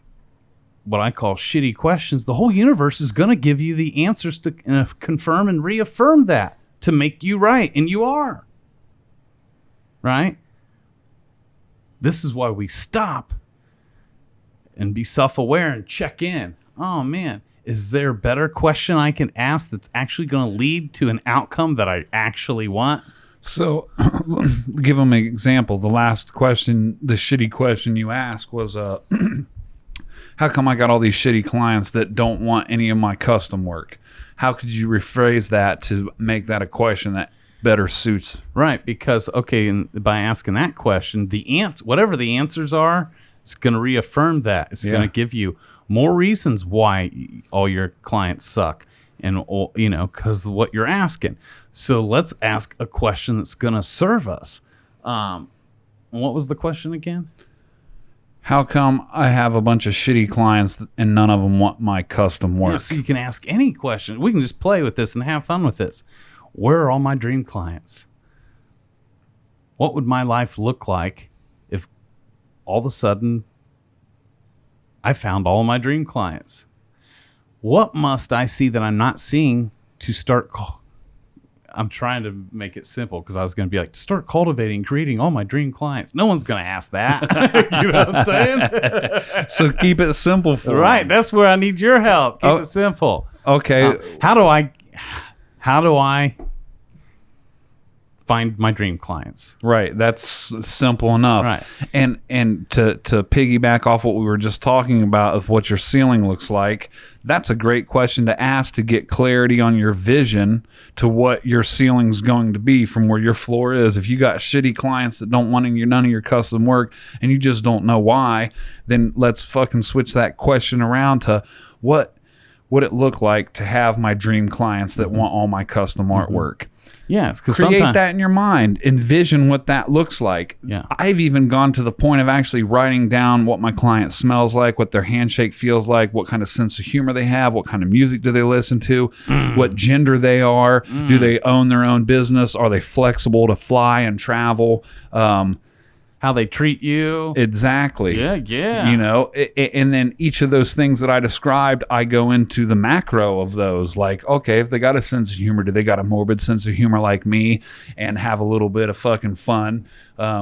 what I call shitty questions, the whole universe is going to give you the answers to confirm and reaffirm that, to make you right, and you are. Right? This is why we stop and be self-aware and check in. Oh, man, is there a better question I can ask that's actually going to lead to an outcome that I actually want? So, give them an example. The last question, the shitty question you asked was, how come I got all these shitty clients that don't want any of my custom work? How could you rephrase that to make that a question that better suits? Right, because, okay, and by asking that question, the answer, whatever the answers are, it's going to reaffirm that. It's going to give you more reasons why all your clients suck, and because of what you're asking. So let's ask a question that's going to serve us. What was the question again? How come I have a bunch of shitty clients and none of them want my custom work? Yeah, so you can ask any question. We can just play with this and have fun with this. Where are all my dream clients? What would my life look like if all of a sudden I found all my dream clients? What must I see that I'm not seeing to start? I'm trying to make it simple because I was going to be like, to start cultivating, creating all my dream clients. No one's going to ask that. You know what I'm saying? So keep it simple for right. them. That's where I need your help. Keep it simple. Okay. How do I find my dream clients? Right. That's simple enough. Right. And to piggyback off what we were just talking about of what your ceiling looks like, that's a great question to ask to get clarity on your vision to what your ceiling's going to be from where your floor is. If you got shitty clients that don't want none of your custom work and you just don't know why, then let's fucking switch that question around to what would it look like to have my dream clients that want all my custom artwork? Yes, because create that in your mind. Envision what that looks like. Yeah. I've even gone to the point of actually writing down what my client smells like, what their handshake feels like, what kind of sense of humor they have, what kind of music do they listen to, what gender they are, do they own their own business, are they flexible to fly and travel, how they treat you. Exactly. Yeah. You know, and then each of those things that I described, I go into the macro of those. Like, okay, if they got a sense of humor, do they got a morbid sense of humor like me and have a little bit of fucking fun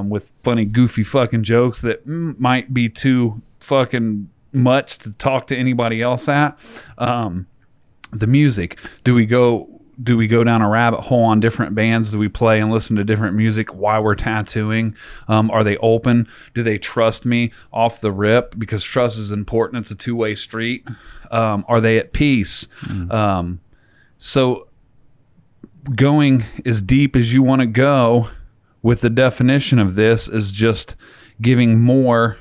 with funny, goofy fucking jokes that might be too fucking much to talk to anybody else at? The music. Do we go down a rabbit hole on different bands? Do we play and listen to different music while we're tattooing? Are they open? Do they trust me off the rip? Because trust is important. It's a two-way street. Are they at peace? So going as deep as you want to go with the definition of this is just giving more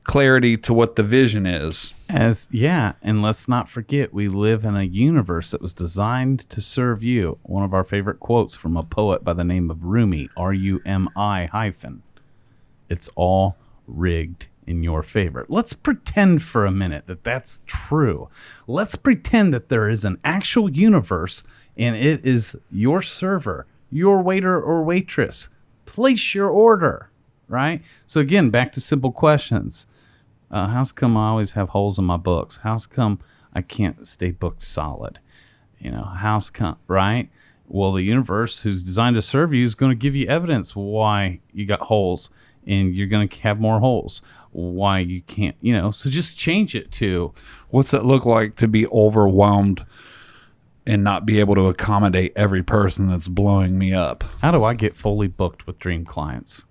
clarity to what the vision is. And let's not forget, we live in a universe that was designed to serve you. One of our favorite quotes from a poet by the name of Rumi, R-U-M-I hyphen. It's all rigged in your favor. Let's pretend for a minute that that's true. Let's pretend that there is an actual universe and it is your server, your waiter or waitress. Place your order, right? So again, back to simple questions. How's come I always have holes in my books? How's come I can't stay booked solid? You know, how's come, right? Well, the universe who's designed to serve you is going to give you evidence why you got holes, and you're going to have more holes. Why you can't, you know, so just change it to... What's it look like to be overwhelmed and not be able to accommodate every person that's blowing me up? How do I get fully booked with dream clients?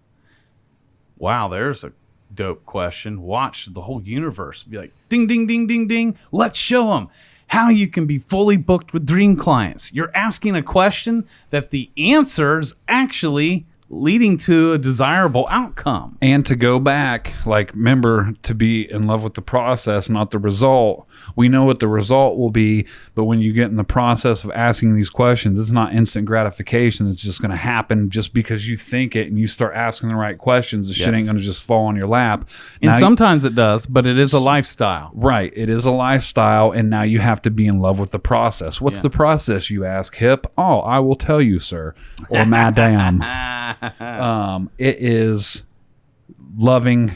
Wow, there's a dope question. Watch the whole universe be like, ding, ding, ding, ding, ding. Let's show them how you can be fully booked with dream clients. You're asking a question that the answer is actually leading to a desirable outcome. And to go back, like, remember, to be in love with the process, not the result. We know what the result will be, but when you get in the process of asking these questions, it's not instant gratification. It's just going to happen just because you think it and you start asking the right questions. The shit ain't going to just fall on your lap. And now sometimes it does, but it is a lifestyle. Right. It is a lifestyle, and now you have to be in love with the process. What's the process, you ask, Hip? Oh, I will tell you, sir, or madam. It is loving,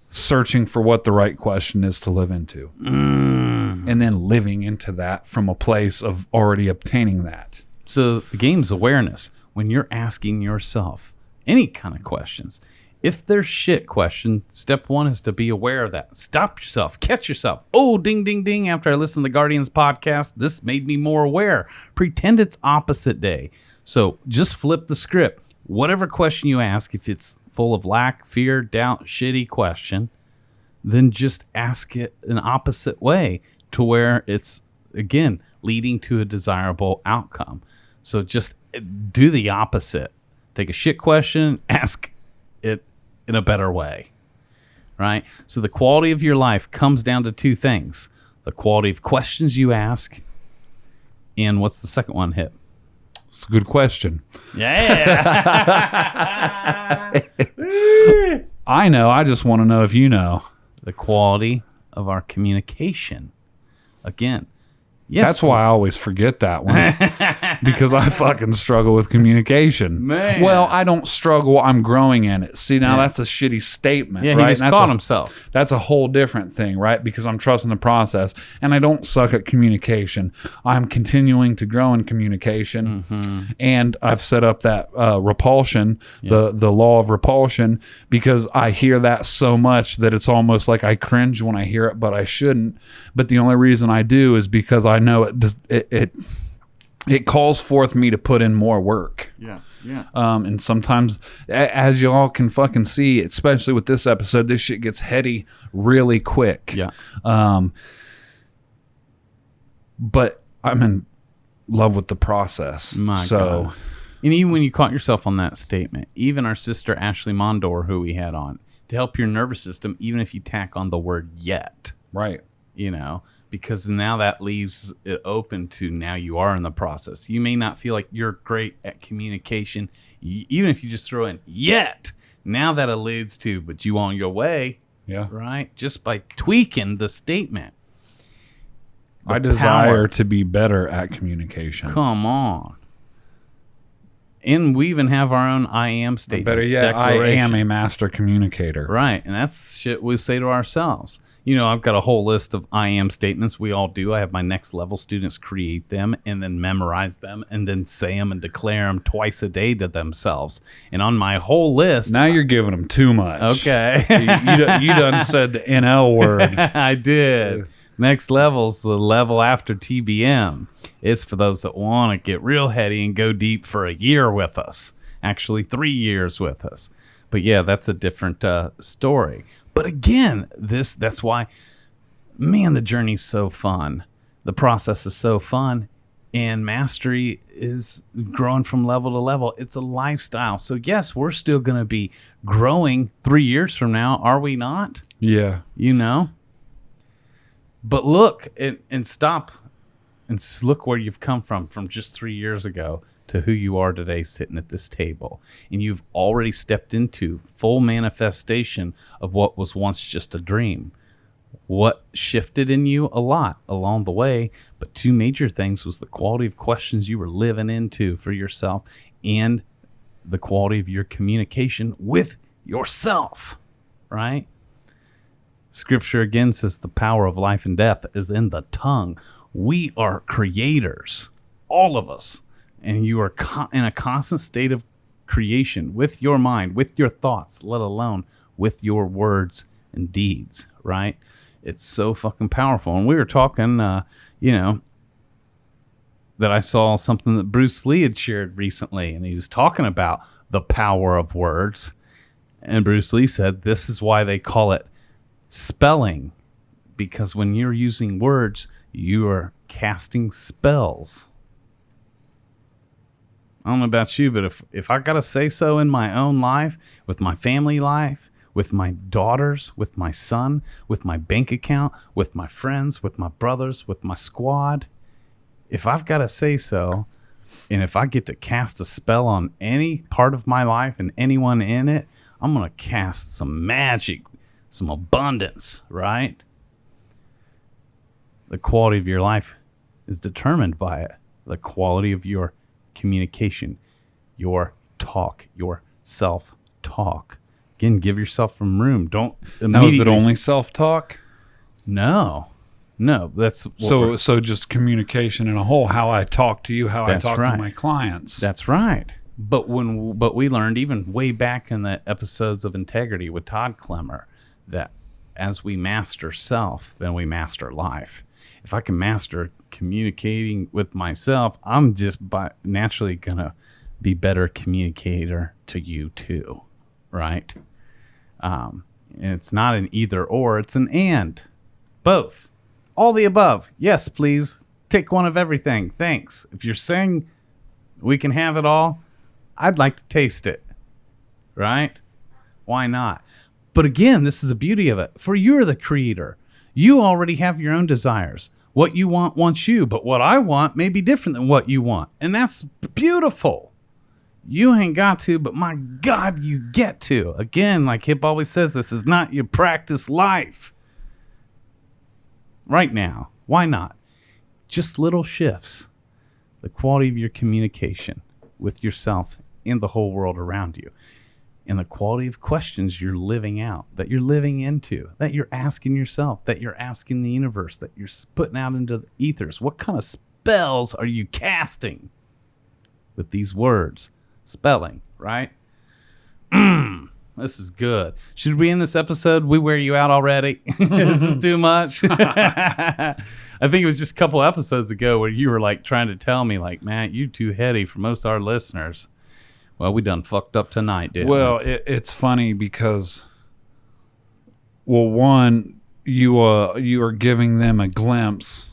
searching for what the right question is to live into, and then living into that from a place of already obtaining that. So the game's awareness. When you're asking yourself any kind of questions, if there's shit question, step one is to be aware of that. Stop yourself, catch yourself. Oh, ding, ding, ding. After I listened to the Guardians podcast, this made me more aware. Pretend it's opposite day. So just flip the script. Whatever question you ask, if it's full of lack, fear, doubt, shitty question, then just ask it an opposite way to where it's, again, leading to a desirable outcome. So just do the opposite. Take a shit question, ask it in a better way, right? So the quality of your life comes down to two things. The quality of questions you ask, and what's the second one, Hip? It's a good question. Yeah. I know. I just want to know if you know. The quality of our communication. Again, yes. That's why I always forget that one. Because I fucking struggle with communication. Man. Well, I don't struggle. I'm growing in it. See, now that's a shitty statement, Yeah, right? he just caught himself. That's a whole different thing, right? Because I'm trusting the process, and I don't suck at communication. I'm continuing to grow in communication, and I've set up that repulsion, the law of repulsion, because I hear that so much that it's almost like I cringe when I hear it, but I shouldn't. But the only reason I do is because I know it calls forth me to put in more work. Yeah. And sometimes, as y'all can fucking see, especially with this episode, this shit gets heady really quick. Yeah. But I'm in love with the process. My God. And even when you caught yourself on that statement, even our sister Ashley Mondor, who we had on, to help your nervous system, even if you tack on the word yet. Right. You know, because now that leaves it open to now you are in the process. You may not feel like you're great at communication, even if you just throw in yet. Now that alludes to, but you on your way, Yeah. right? Just by tweaking the statement. I desire to be better at communication. Come on. And we even have our own I am statements. Better yet, I am a master communicator. Right. And that's shit we say to ourselves. You know, I've got a whole list of I am statements. We all do. I have my next level students create them and then memorize them and then say them and declare them twice a day to themselves. And on my whole list. Now you're giving them too much. Okay. you done said the NL word. I did. Next level's the level after TBM. It's for those that want to get real heady and go deep for a year with us. Actually, 3 years with us. But yeah, that's a different story. But again, that's why, man, the journey's so fun. The process is so fun. And mastery is growing from level to level. It's a lifestyle. So yes, we're still going to be growing 3 years from now. Are we not? Yeah. You know? But look and stop and look where you've come from just 3 years ago to who you are today sitting at this table. And you've already stepped into full manifestation of what was once just a dream. What shifted in you? A lot along the way, but two major things was the quality of questions you were living into for yourself and the quality of your communication with yourself, right? Scripture again says the power of life and death is in the tongue. We are creators, all of us. And you are in a constant state of creation with your mind, with your thoughts, let alone with your words and deeds, right? It's so fucking powerful. And we were talking, that I saw something that Bruce Lee had shared recently, and he was talking about the power of words. And Bruce Lee said this is why they call it spelling, because when you're using words, you are casting spells. I don't know about you, but if I got to say so in my own life, with my family life, with my daughters, with my son, with my bank account, with my friends, with my brothers, with my squad, if I've got to say so, and if I get to cast a spell on any part of my life and anyone in it, I'm going to cast some magic, some abundance, right? The quality of your life is determined by it. The quality of your communication, your talk, your self-talk. Again, give yourself some room. Don't Now, is it only self-talk? No. That's so just communication in a whole. How I talk to you, how I talk right. to my clients. That's right. But we learned even way back in the episodes of Integrity with Todd Clemmer that as we master self, then we master life. If I can master communicating with myself, I'm just naturally going to be better communicator to you too, right? And it's not an either or, it's an and. Both. All the above. Yes, please. Take one of everything. Thanks. If you're saying we can have it all, I'd like to taste it, right? Why not? But again, this is the beauty of it. For you're the creator. You already have your own desires. What you want wants you, but what I want may be different than what you want. And that's beautiful. You ain't got to, but my God, you get to. Again, like Hip always says, this is not your practice life. Right now. Why not? Just little shifts. The quality of your communication with yourself and the whole world around you. And the quality of questions you're living out, that you're living into, that you're asking yourself, that you're asking the universe, that you're putting out into the ethers. What kind of spells are you casting with these words? Spelling, right? This is good. Should we end this episode? We wear you out already? This is too much. I think it was just a couple episodes ago where you were like trying to tell me like, Matt, you too heady for most of our listeners. Well, we done fucked up tonight, didn't we? Well, it's funny because, well, one, you are giving them a glimpse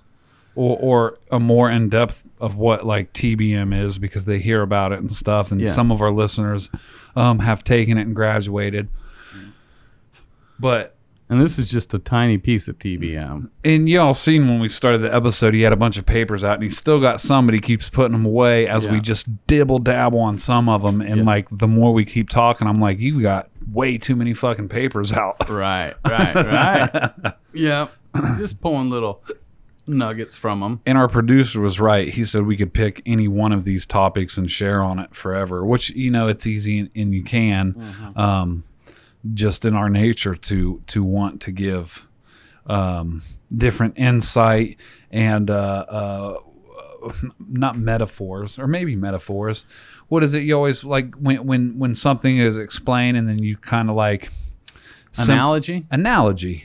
or a more in-depth of what like TBM is because they hear about it and stuff, and some of our listeners have taken it and graduated. But And this is just a tiny piece of TBM. And y'all seen when we started the episode, he had a bunch of papers out, and he still got some, but he keeps putting them away as we just dibble dabble on some of them. And like the more we keep talking, I'm like, you got way too many fucking papers out. Right. Yeah, just pulling little nuggets from them. And our producer was right. He said we could pick any one of these topics and share on it forever, which, you know, it's easy and you can. Just in our nature to want to give different insight and not metaphors, or maybe metaphors. What is it you always like when something is explained and then you kind of like Analogy?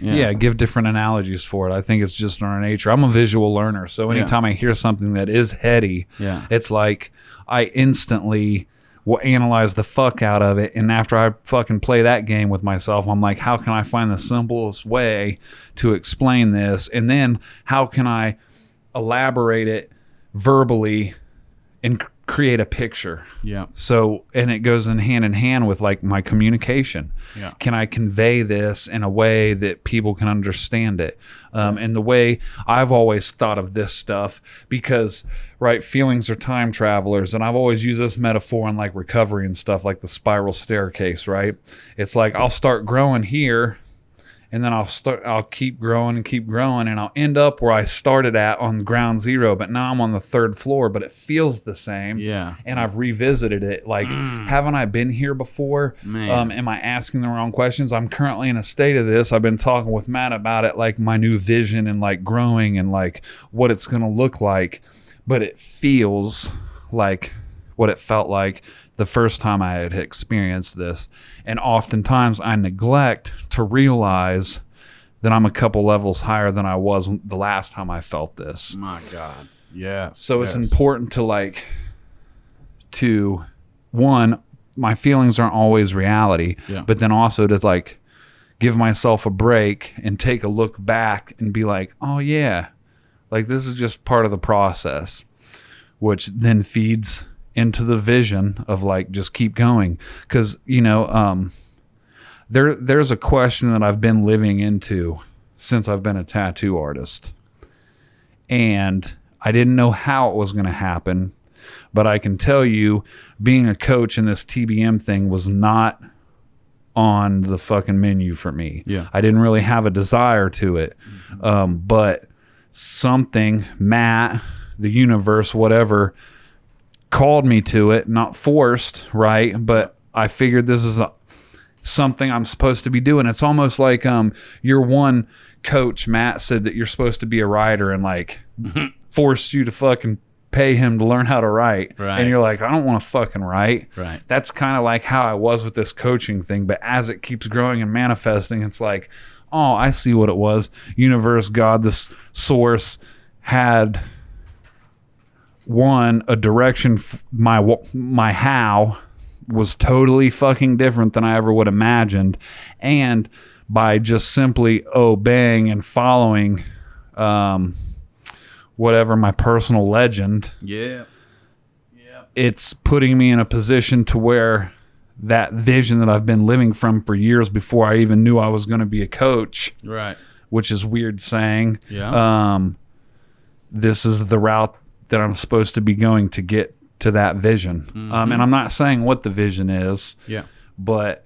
Yeah, give different analogies for it. I think it's just in our nature. I'm a visual learner, so anytime I hear something that is heady, it's like I instantly will analyze the fuck out of it, and after I fucking play that game with myself, I'm like, how can I find the simplest way to explain this, and then how can I elaborate it verbally and create a picture? So, and it goes in hand with like my communication. Can I convey this in a way that people can understand it? And the way I've always thought of this stuff, because right, feelings are time travelers, and I've always used this metaphor in like recovery and stuff, like the spiral staircase, right? It's like I'll start growing here, and then I'll keep growing, and I'll end up where I started at on ground zero, but now I'm on the third floor, but it feels the same. And I've revisited it. Like, haven't I been here before? Am I asking the wrong questions? I'm currently in a state of this. I've been talking with Matt about it, like my new vision and like growing and like what it's going to look like, but it feels like what it felt like the first time I had experienced this. And oftentimes I neglect to realize that I'm a couple levels higher than I was the last time I felt this. My God. Yeah. So it's important to one, my feelings aren't always reality, but then also to like give myself a break and take a look back and be like, oh yeah, like this is just part of the process, which then feeds into the vision of like just keep going. Because you know, there's a question that I've been living into since I've been a tattoo artist, and I didn't know how it was going to happen, but I can tell you, being a coach in this TBM thing was not on the fucking menu for me. I didn't really have a desire to it, but something, Matt, the universe, whatever, called me to it, not forced, right? But I figured this is something I'm supposed to be doing. It's almost like your one coach, Matt, said that you're supposed to be a writer and like forced you to fucking pay him to learn how to write. And you're like, I don't want to fucking write. That's kind of like how I was with this coaching thing. But as it keeps growing and manifesting, it's like, oh, I see what it was. Universe, God, this source had a direction. My how was totally fucking different than I ever would have imagined, and by just simply obeying and following whatever my personal legend, it's putting me in a position to where that vision that I've been living from for years before I even knew I was going to be a coach, which is weird saying, this is the route that I'm supposed to be going to get to that vision. And I'm not saying what the vision is, but,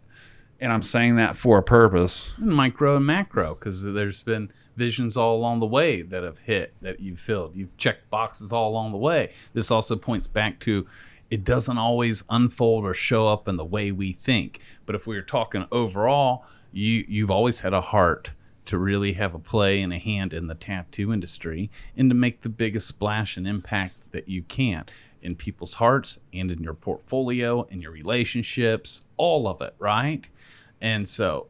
and I'm saying that for a purpose. Micro and macro, because there's been visions all along the way that have hit, that you've filled. You've checked boxes all along the way. This also points back to, it doesn't always unfold or show up in the way we think. But if we were talking overall, you've always had a heart to really have a play and a hand in the tattoo industry and to make the biggest splash and impact that you can in people's hearts and in your portfolio, in your relationships, all of it, right? And so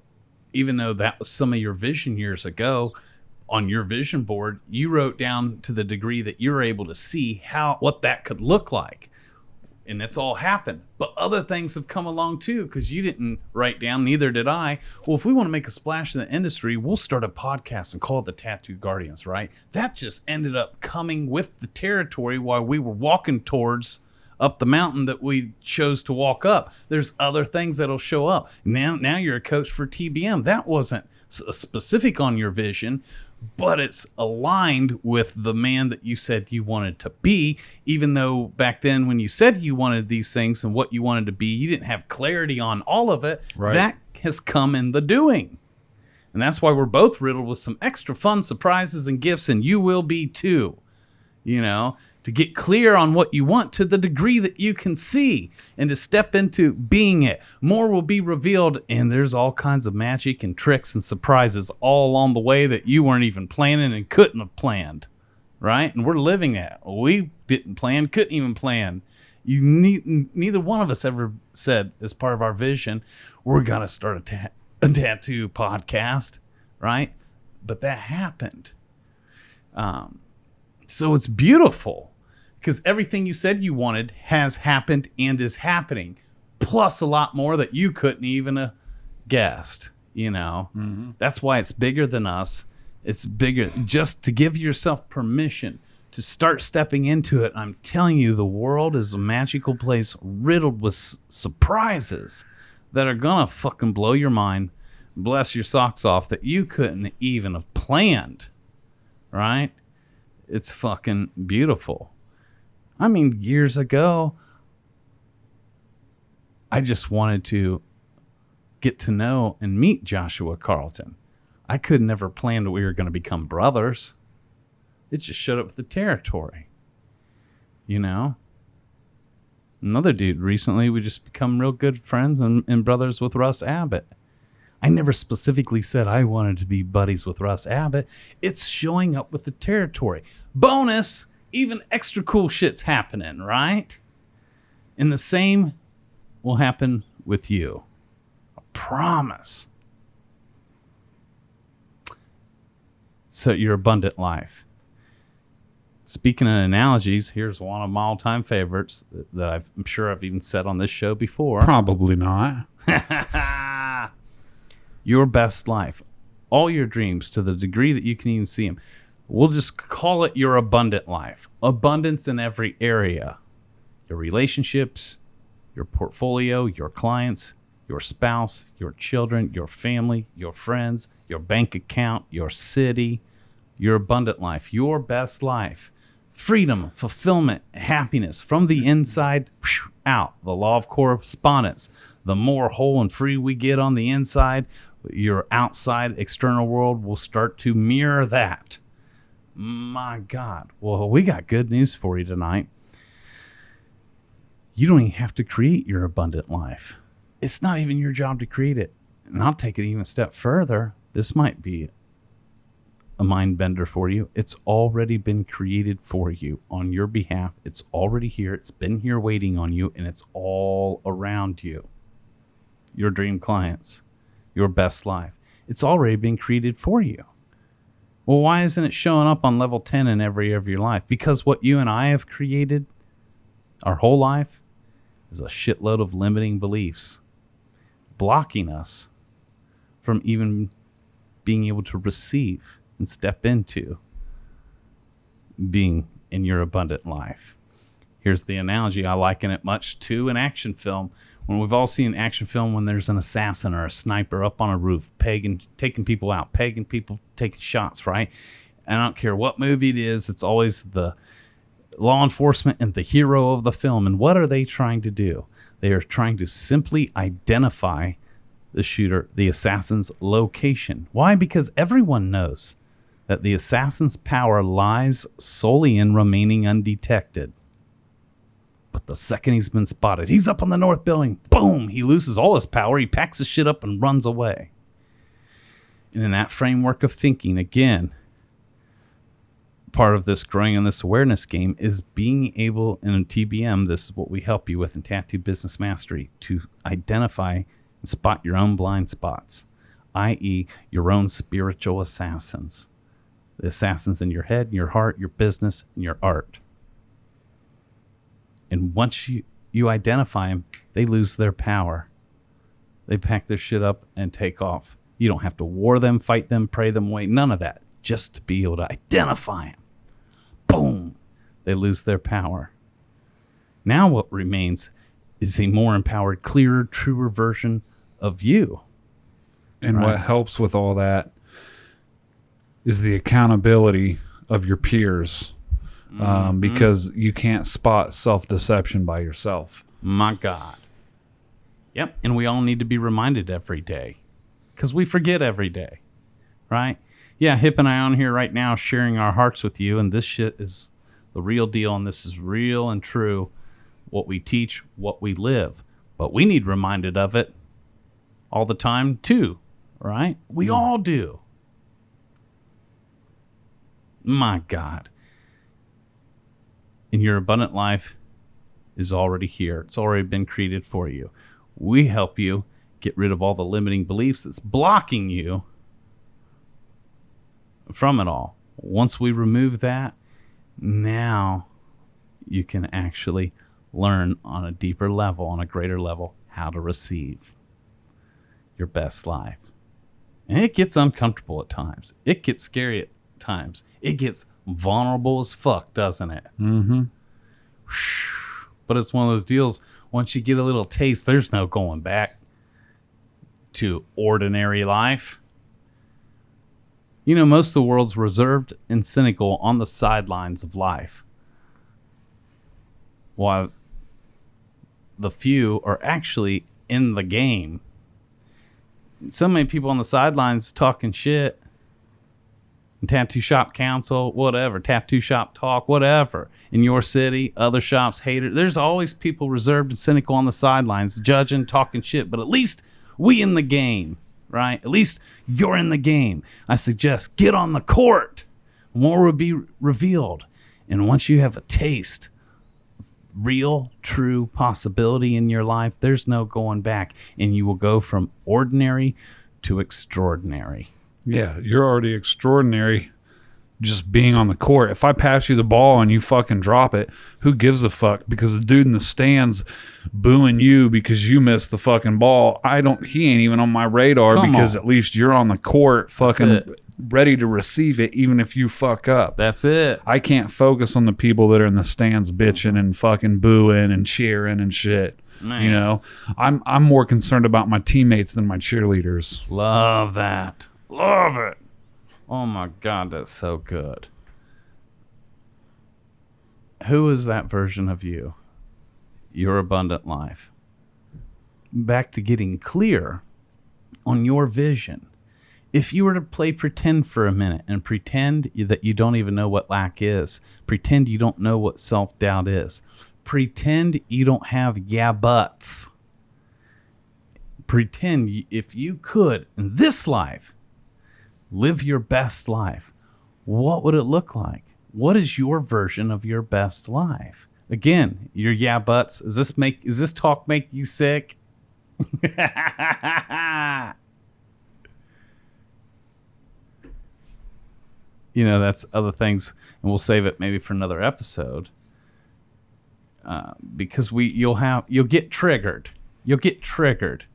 even though that was some of your vision years ago, on your vision board, you wrote down to the degree that you're able to see what that could look like. And it's all happened. But other things have come along too, because you didn't write down, neither did I. Well, if we want to make a splash in the industry, we'll start a podcast and call it the Tattoo Guardians, right? That just ended up coming with the territory while we were walking towards up the mountain that we chose to walk up. There's other things that'll show up. Now you're a coach for TBM. That wasn't specific on your vision, but it's aligned with the man that you said you wanted to be, even though back then when you said you wanted these things and what you wanted to be, you didn't have clarity on all of it. Right. That has come in the doing. And that's why we're both riddled with some extra fun surprises and gifts, and you will be too. You know, to get clear on what you want to the degree that you can see and to step into being it. More will be revealed, and there's all kinds of magic and tricks and surprises all along the way that you weren't even planning and couldn't have planned, right? And we're living that. We didn't plan, couldn't even plan. Neither one of us ever said as part of our vision, we're going to start a tattoo podcast, right? But that happened. So it's beautiful because everything you said you wanted has happened and is happening, plus a lot more that you couldn't even have guessed, you know. Mm-hmm. That's why it's bigger than us. It's bigger just to give yourself permission to start stepping into it. I'm telling you, the world is a magical place riddled with surprises that are gonna fucking blow your mind, bless your socks off, that you couldn't even have planned, right? It's fucking beautiful. I mean, years ago, I just wanted to get to know and meet Joshua Carlton. I could never plan that we were going to become brothers. It just showed up with the territory. You know? Another dude recently, we just become real good friends and brothers with Russ Abbott. I never specifically said I wanted to be buddies with Russ Abbott. It's showing up with the territory. Bonus, even extra cool shit's happening, right? And the same will happen with you. I promise. So your abundant life. Speaking of analogies, here's one of my all-time favorites that I'm sure I've even said on this show before. Probably not. Your best life, all your dreams to the degree that you can even see them. We'll just call it your abundant life. Abundance in every area. Your relationships, your portfolio, your clients, your spouse, your children, your family, your friends, your bank account, your city, your abundant life, your best life. Freedom, fulfillment, happiness from the inside out. The law of correspondence. The more whole and free we get on the inside, your outside external world will start to mirror that. My God. Well, we got good news for you tonight. You don't even have to create your abundant life. It's not even your job to create it. And I'll take it even a step further. This might be a mind bender for you. It's already been created for you on your behalf. It's already here. It's been here waiting on you, and it's all around you. Your dream clients, your best life. It's already been created for you. Well, why isn't it showing up on level 10 in every area of your life? Because what you and I have created our whole life is a shitload of limiting beliefs, blocking us from even being able to receive and step into being in your abundant life. Here's the analogy. I liken it much to an action film. When we've all seen an action film when there's an assassin or a sniper up on a roof, taking people out, taking shots, right? And I don't care what movie it is, it's always the law enforcement and the hero of the film. And what are they trying to do? They are trying to simply identify the shooter, the assassin's location. Why? Because everyone knows that the assassin's power lies solely in remaining undetected. But the second he's been spotted, he's up on the north building. Boom! He loses all his power. He packs his shit up and runs away. And in that framework of thinking, again, part of this growing in this awareness game is being able, in TBM, this is what we help you with in Tattoo Business Mastery, to identify and spot your own blind spots, i.e. your own spiritual assassins. The assassins in your head, your heart, your business, and your art. And once you identify them, they lose their power. They pack their shit up and take off. You don't have to war them, fight them, pray them away. None of that. Just to be able to identify them. Boom. They lose their power. Now what remains is a more empowered, clearer, truer version of you. And Right. what helps with all that is the accountability of your peers, because you can't spot self-deception by yourself. My God. Yep. And we all need to be reminded every day because we forget every day, right? Yeah, Hip and I on here right now sharing our hearts with you, and this shit is the real deal, and this is real and true, what we teach, what we live. But we need reminded of it all the time too, right? We all do. My God. And your abundant life is already here. It's already been created for you. We help you get rid of all the limiting beliefs that's blocking you from it all. Once we remove that, now you can actually learn on a deeper level, on a greater level, how to receive your best life. And it gets uncomfortable at times. It gets scary at times. It gets vulnerable as fuck, doesn't it? Mm-hmm. But it's one of those deals, once you get a little taste, there's no going back to ordinary life. You know, most of the world's reserved and cynical on the sidelines of life, while the few are actually in the game. So many people on the sidelines talking shit. Tattoo shop council, whatever, tattoo shop talk, whatever. In your city, other shops, haters. There's always people reserved and cynical on the sidelines, judging, talking shit. But at least we in the game, right? At least you're in the game. I suggest get on the court. More will be revealed. And once you have a taste, real, true possibility in your life, there's no going back. And you will go from ordinary to extraordinary. Yeah, you're already extraordinary just being on the court. If I pass you the ball and you fucking drop it, who gives a fuck? Because the dude in the stands booing you because you missed the fucking ball, he ain't even on my radar. Come because on. at least you're on the court fucking ready to receive it even if you fuck up. That's it. I can't focus on the people that are in the stands bitching and fucking booing and cheering and shit. Man. You know, I'm more concerned about my teammates than my cheerleaders. Love that. Love it. Oh my God, that's so good. Who is that version of you? Your abundant life. Back to getting clear on your vision. If you were to play pretend for a minute and pretend that you don't even know what lack is, pretend you don't know what self-doubt is, pretend you don't have yeah buts, pretend if you could in this life live your best life, what would it look like? What is your version of your best life? Again, your yeah buts. Does this talk make you sick? You know, that's other things, and we'll save it maybe for another episode. Because you'll get triggered. You'll get triggered.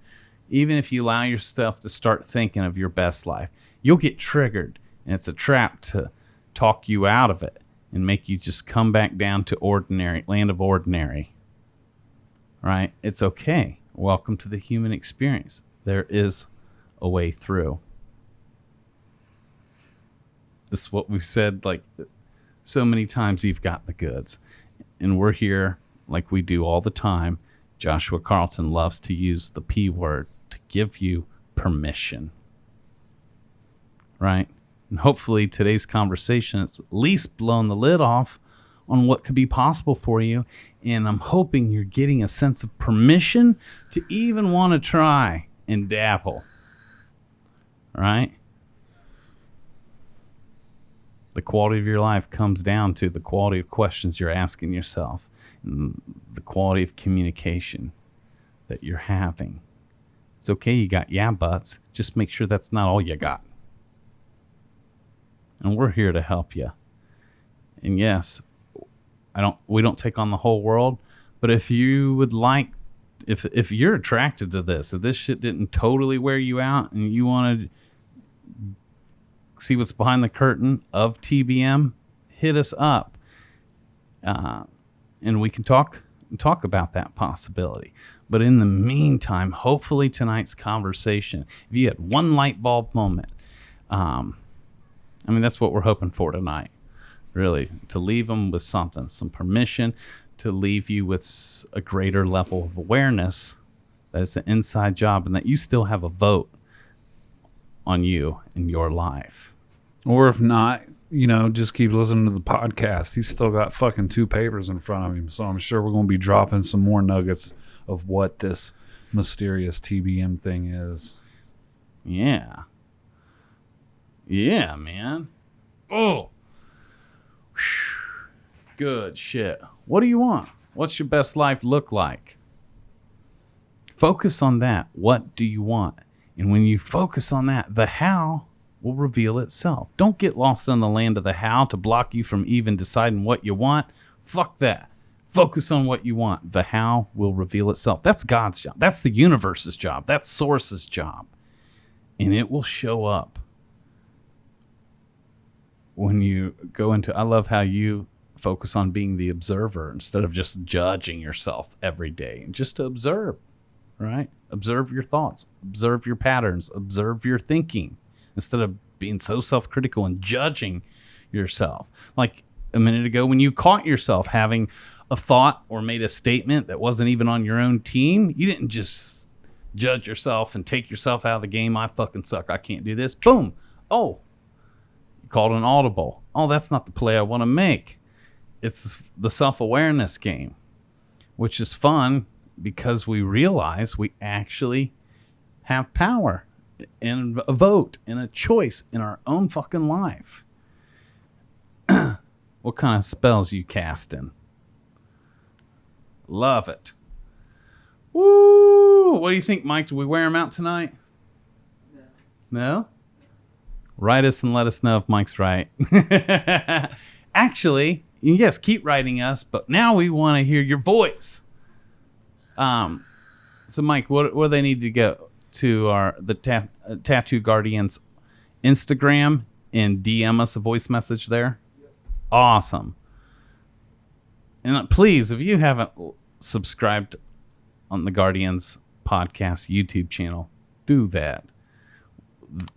Even if you allow yourself to start thinking of your best life, you'll get triggered, and it's a trap to talk you out of it and make you just come back down to ordinary, land of ordinary. Right? It's okay. Welcome to the human experience. There is a way through. This is what we've said like so many times. You've got the goods, and we're here like we do all the time. Joshua Carlton loves to use the P word to give you permission. Right? And hopefully today's conversation has at least blown the lid off on what could be possible for you. And I'm hoping you're getting a sense of permission to even want to try and dabble. Right? The quality of your life comes down to the quality of questions you're asking yourself and the quality of communication that you're having. It's okay you got yeah buts. Just make sure that's not all you got. And we're here to help you. And yes, we don't take on the whole world, but if you would like, if you're attracted to this, if this shit didn't totally wear you out and you want to see what's behind the curtain of TBM, hit us up. And we can talk talk about that possibility. But in the meantime, hopefully tonight's conversation, if you had one light bulb moment, that's what we're hoping for tonight, really, to leave them with something, some permission to leave you with a greater level of awareness that it's an inside job and that you still have a vote on you in your life. Or if not, just keep listening to the podcast. He's still got fucking 2 papers in front of him, so I'm sure we're going to be dropping some more nuggets of what this mysterious TBM thing is. Yeah. Yeah, man. Oh. Good shit. What do you want? What's your best life look like? Focus on that. What do you want? And when you focus on that, the how will reveal itself. Don't get lost in the land of the how to block you from even deciding what you want. Fuck that. Focus on what you want. The how will reveal itself. That's God's job. That's the universe's job. That's Source's job. And it will show up when you go into... I love how you focus on being the observer instead of just judging yourself every day. And just to observe, right? Observe your thoughts. Observe your patterns. Observe your thinking instead of being so self-critical and judging yourself. Like a minute ago when you caught yourself having a thought or made a statement that wasn't even on your own team, you didn't just judge yourself and take yourself out of the game. I fucking suck. I can't do this. Boom. Oh, you called an audible. Oh, that's not the play I want to make. It's the self-awareness game, which is fun because we realize we actually have power and a vote and a choice in our own fucking life. What kind of spells you casting? Love it. Woo! What do you think, Mike? Do we wear them out tonight? No? Write us and let us know if Mike's right. Actually, yes, keep writing us, but now we want to hear your voice. So Mike, where do they need to go to the Tattoo Guardians Instagram and DM us a voice message there? Yep. Awesome. And please, if you haven't subscribed on the Guardians podcast YouTube channel, do that.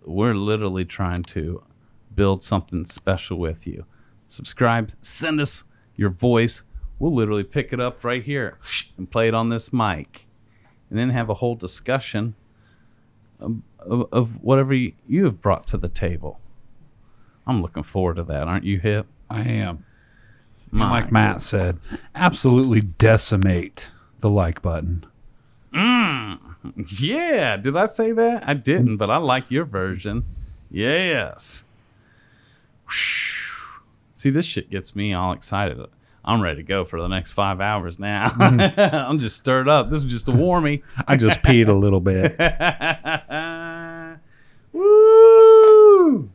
We're literally trying to build something special with you. Subscribe, send us your voice. We'll literally pick it up right here and play it on this mic. And then have a whole discussion of whatever you have brought to the table. I'm looking forward to that. Aren't you, Hip? I am. And like Matt said, absolutely decimate the like button. Yeah. Did I say that? I didn't, but I like your version. Yes. See, this shit gets me all excited. I'm ready to go for the next 5 hours now. I'm just stirred up. This was just to warm me. I just peed a little bit. Woo!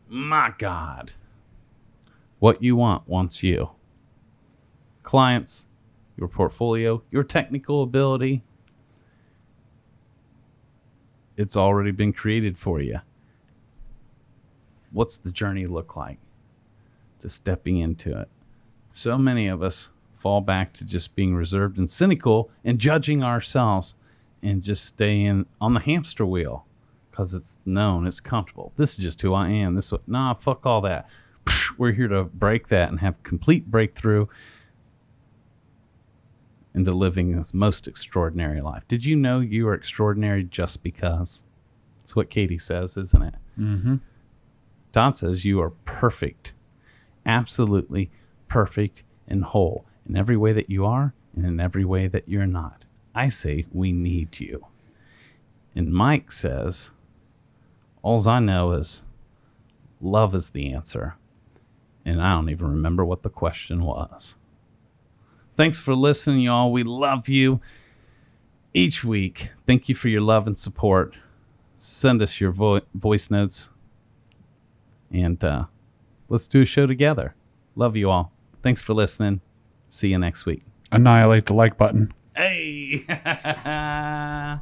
My God. What you want wants you. Clients, your portfolio, your technical ability. It's already been created for you. What's the journey look like? Just stepping into it. So many of us fall back to just being reserved and cynical and judging ourselves and just staying on the hamster wheel because it's known, it's comfortable. This is just who I am. Fuck all that. We're here to break that and have complete breakthrough into living this most extraordinary life. Did you know you are extraordinary just because? That's what Katie says, isn't it? Mm-hmm. Todd says you are perfect. Absolutely perfect and whole in every way that you are and in every way that you're not. I say we need you. And Mike says, alls I know is love is the answer. And I don't even remember what the question was. Thanks for listening, y'all. We love you each week. Thank you for your love and support. Send us your voice notes. And let's do a show together. Love you all. Thanks for listening. See you next week. Annihilate the like button. Hey!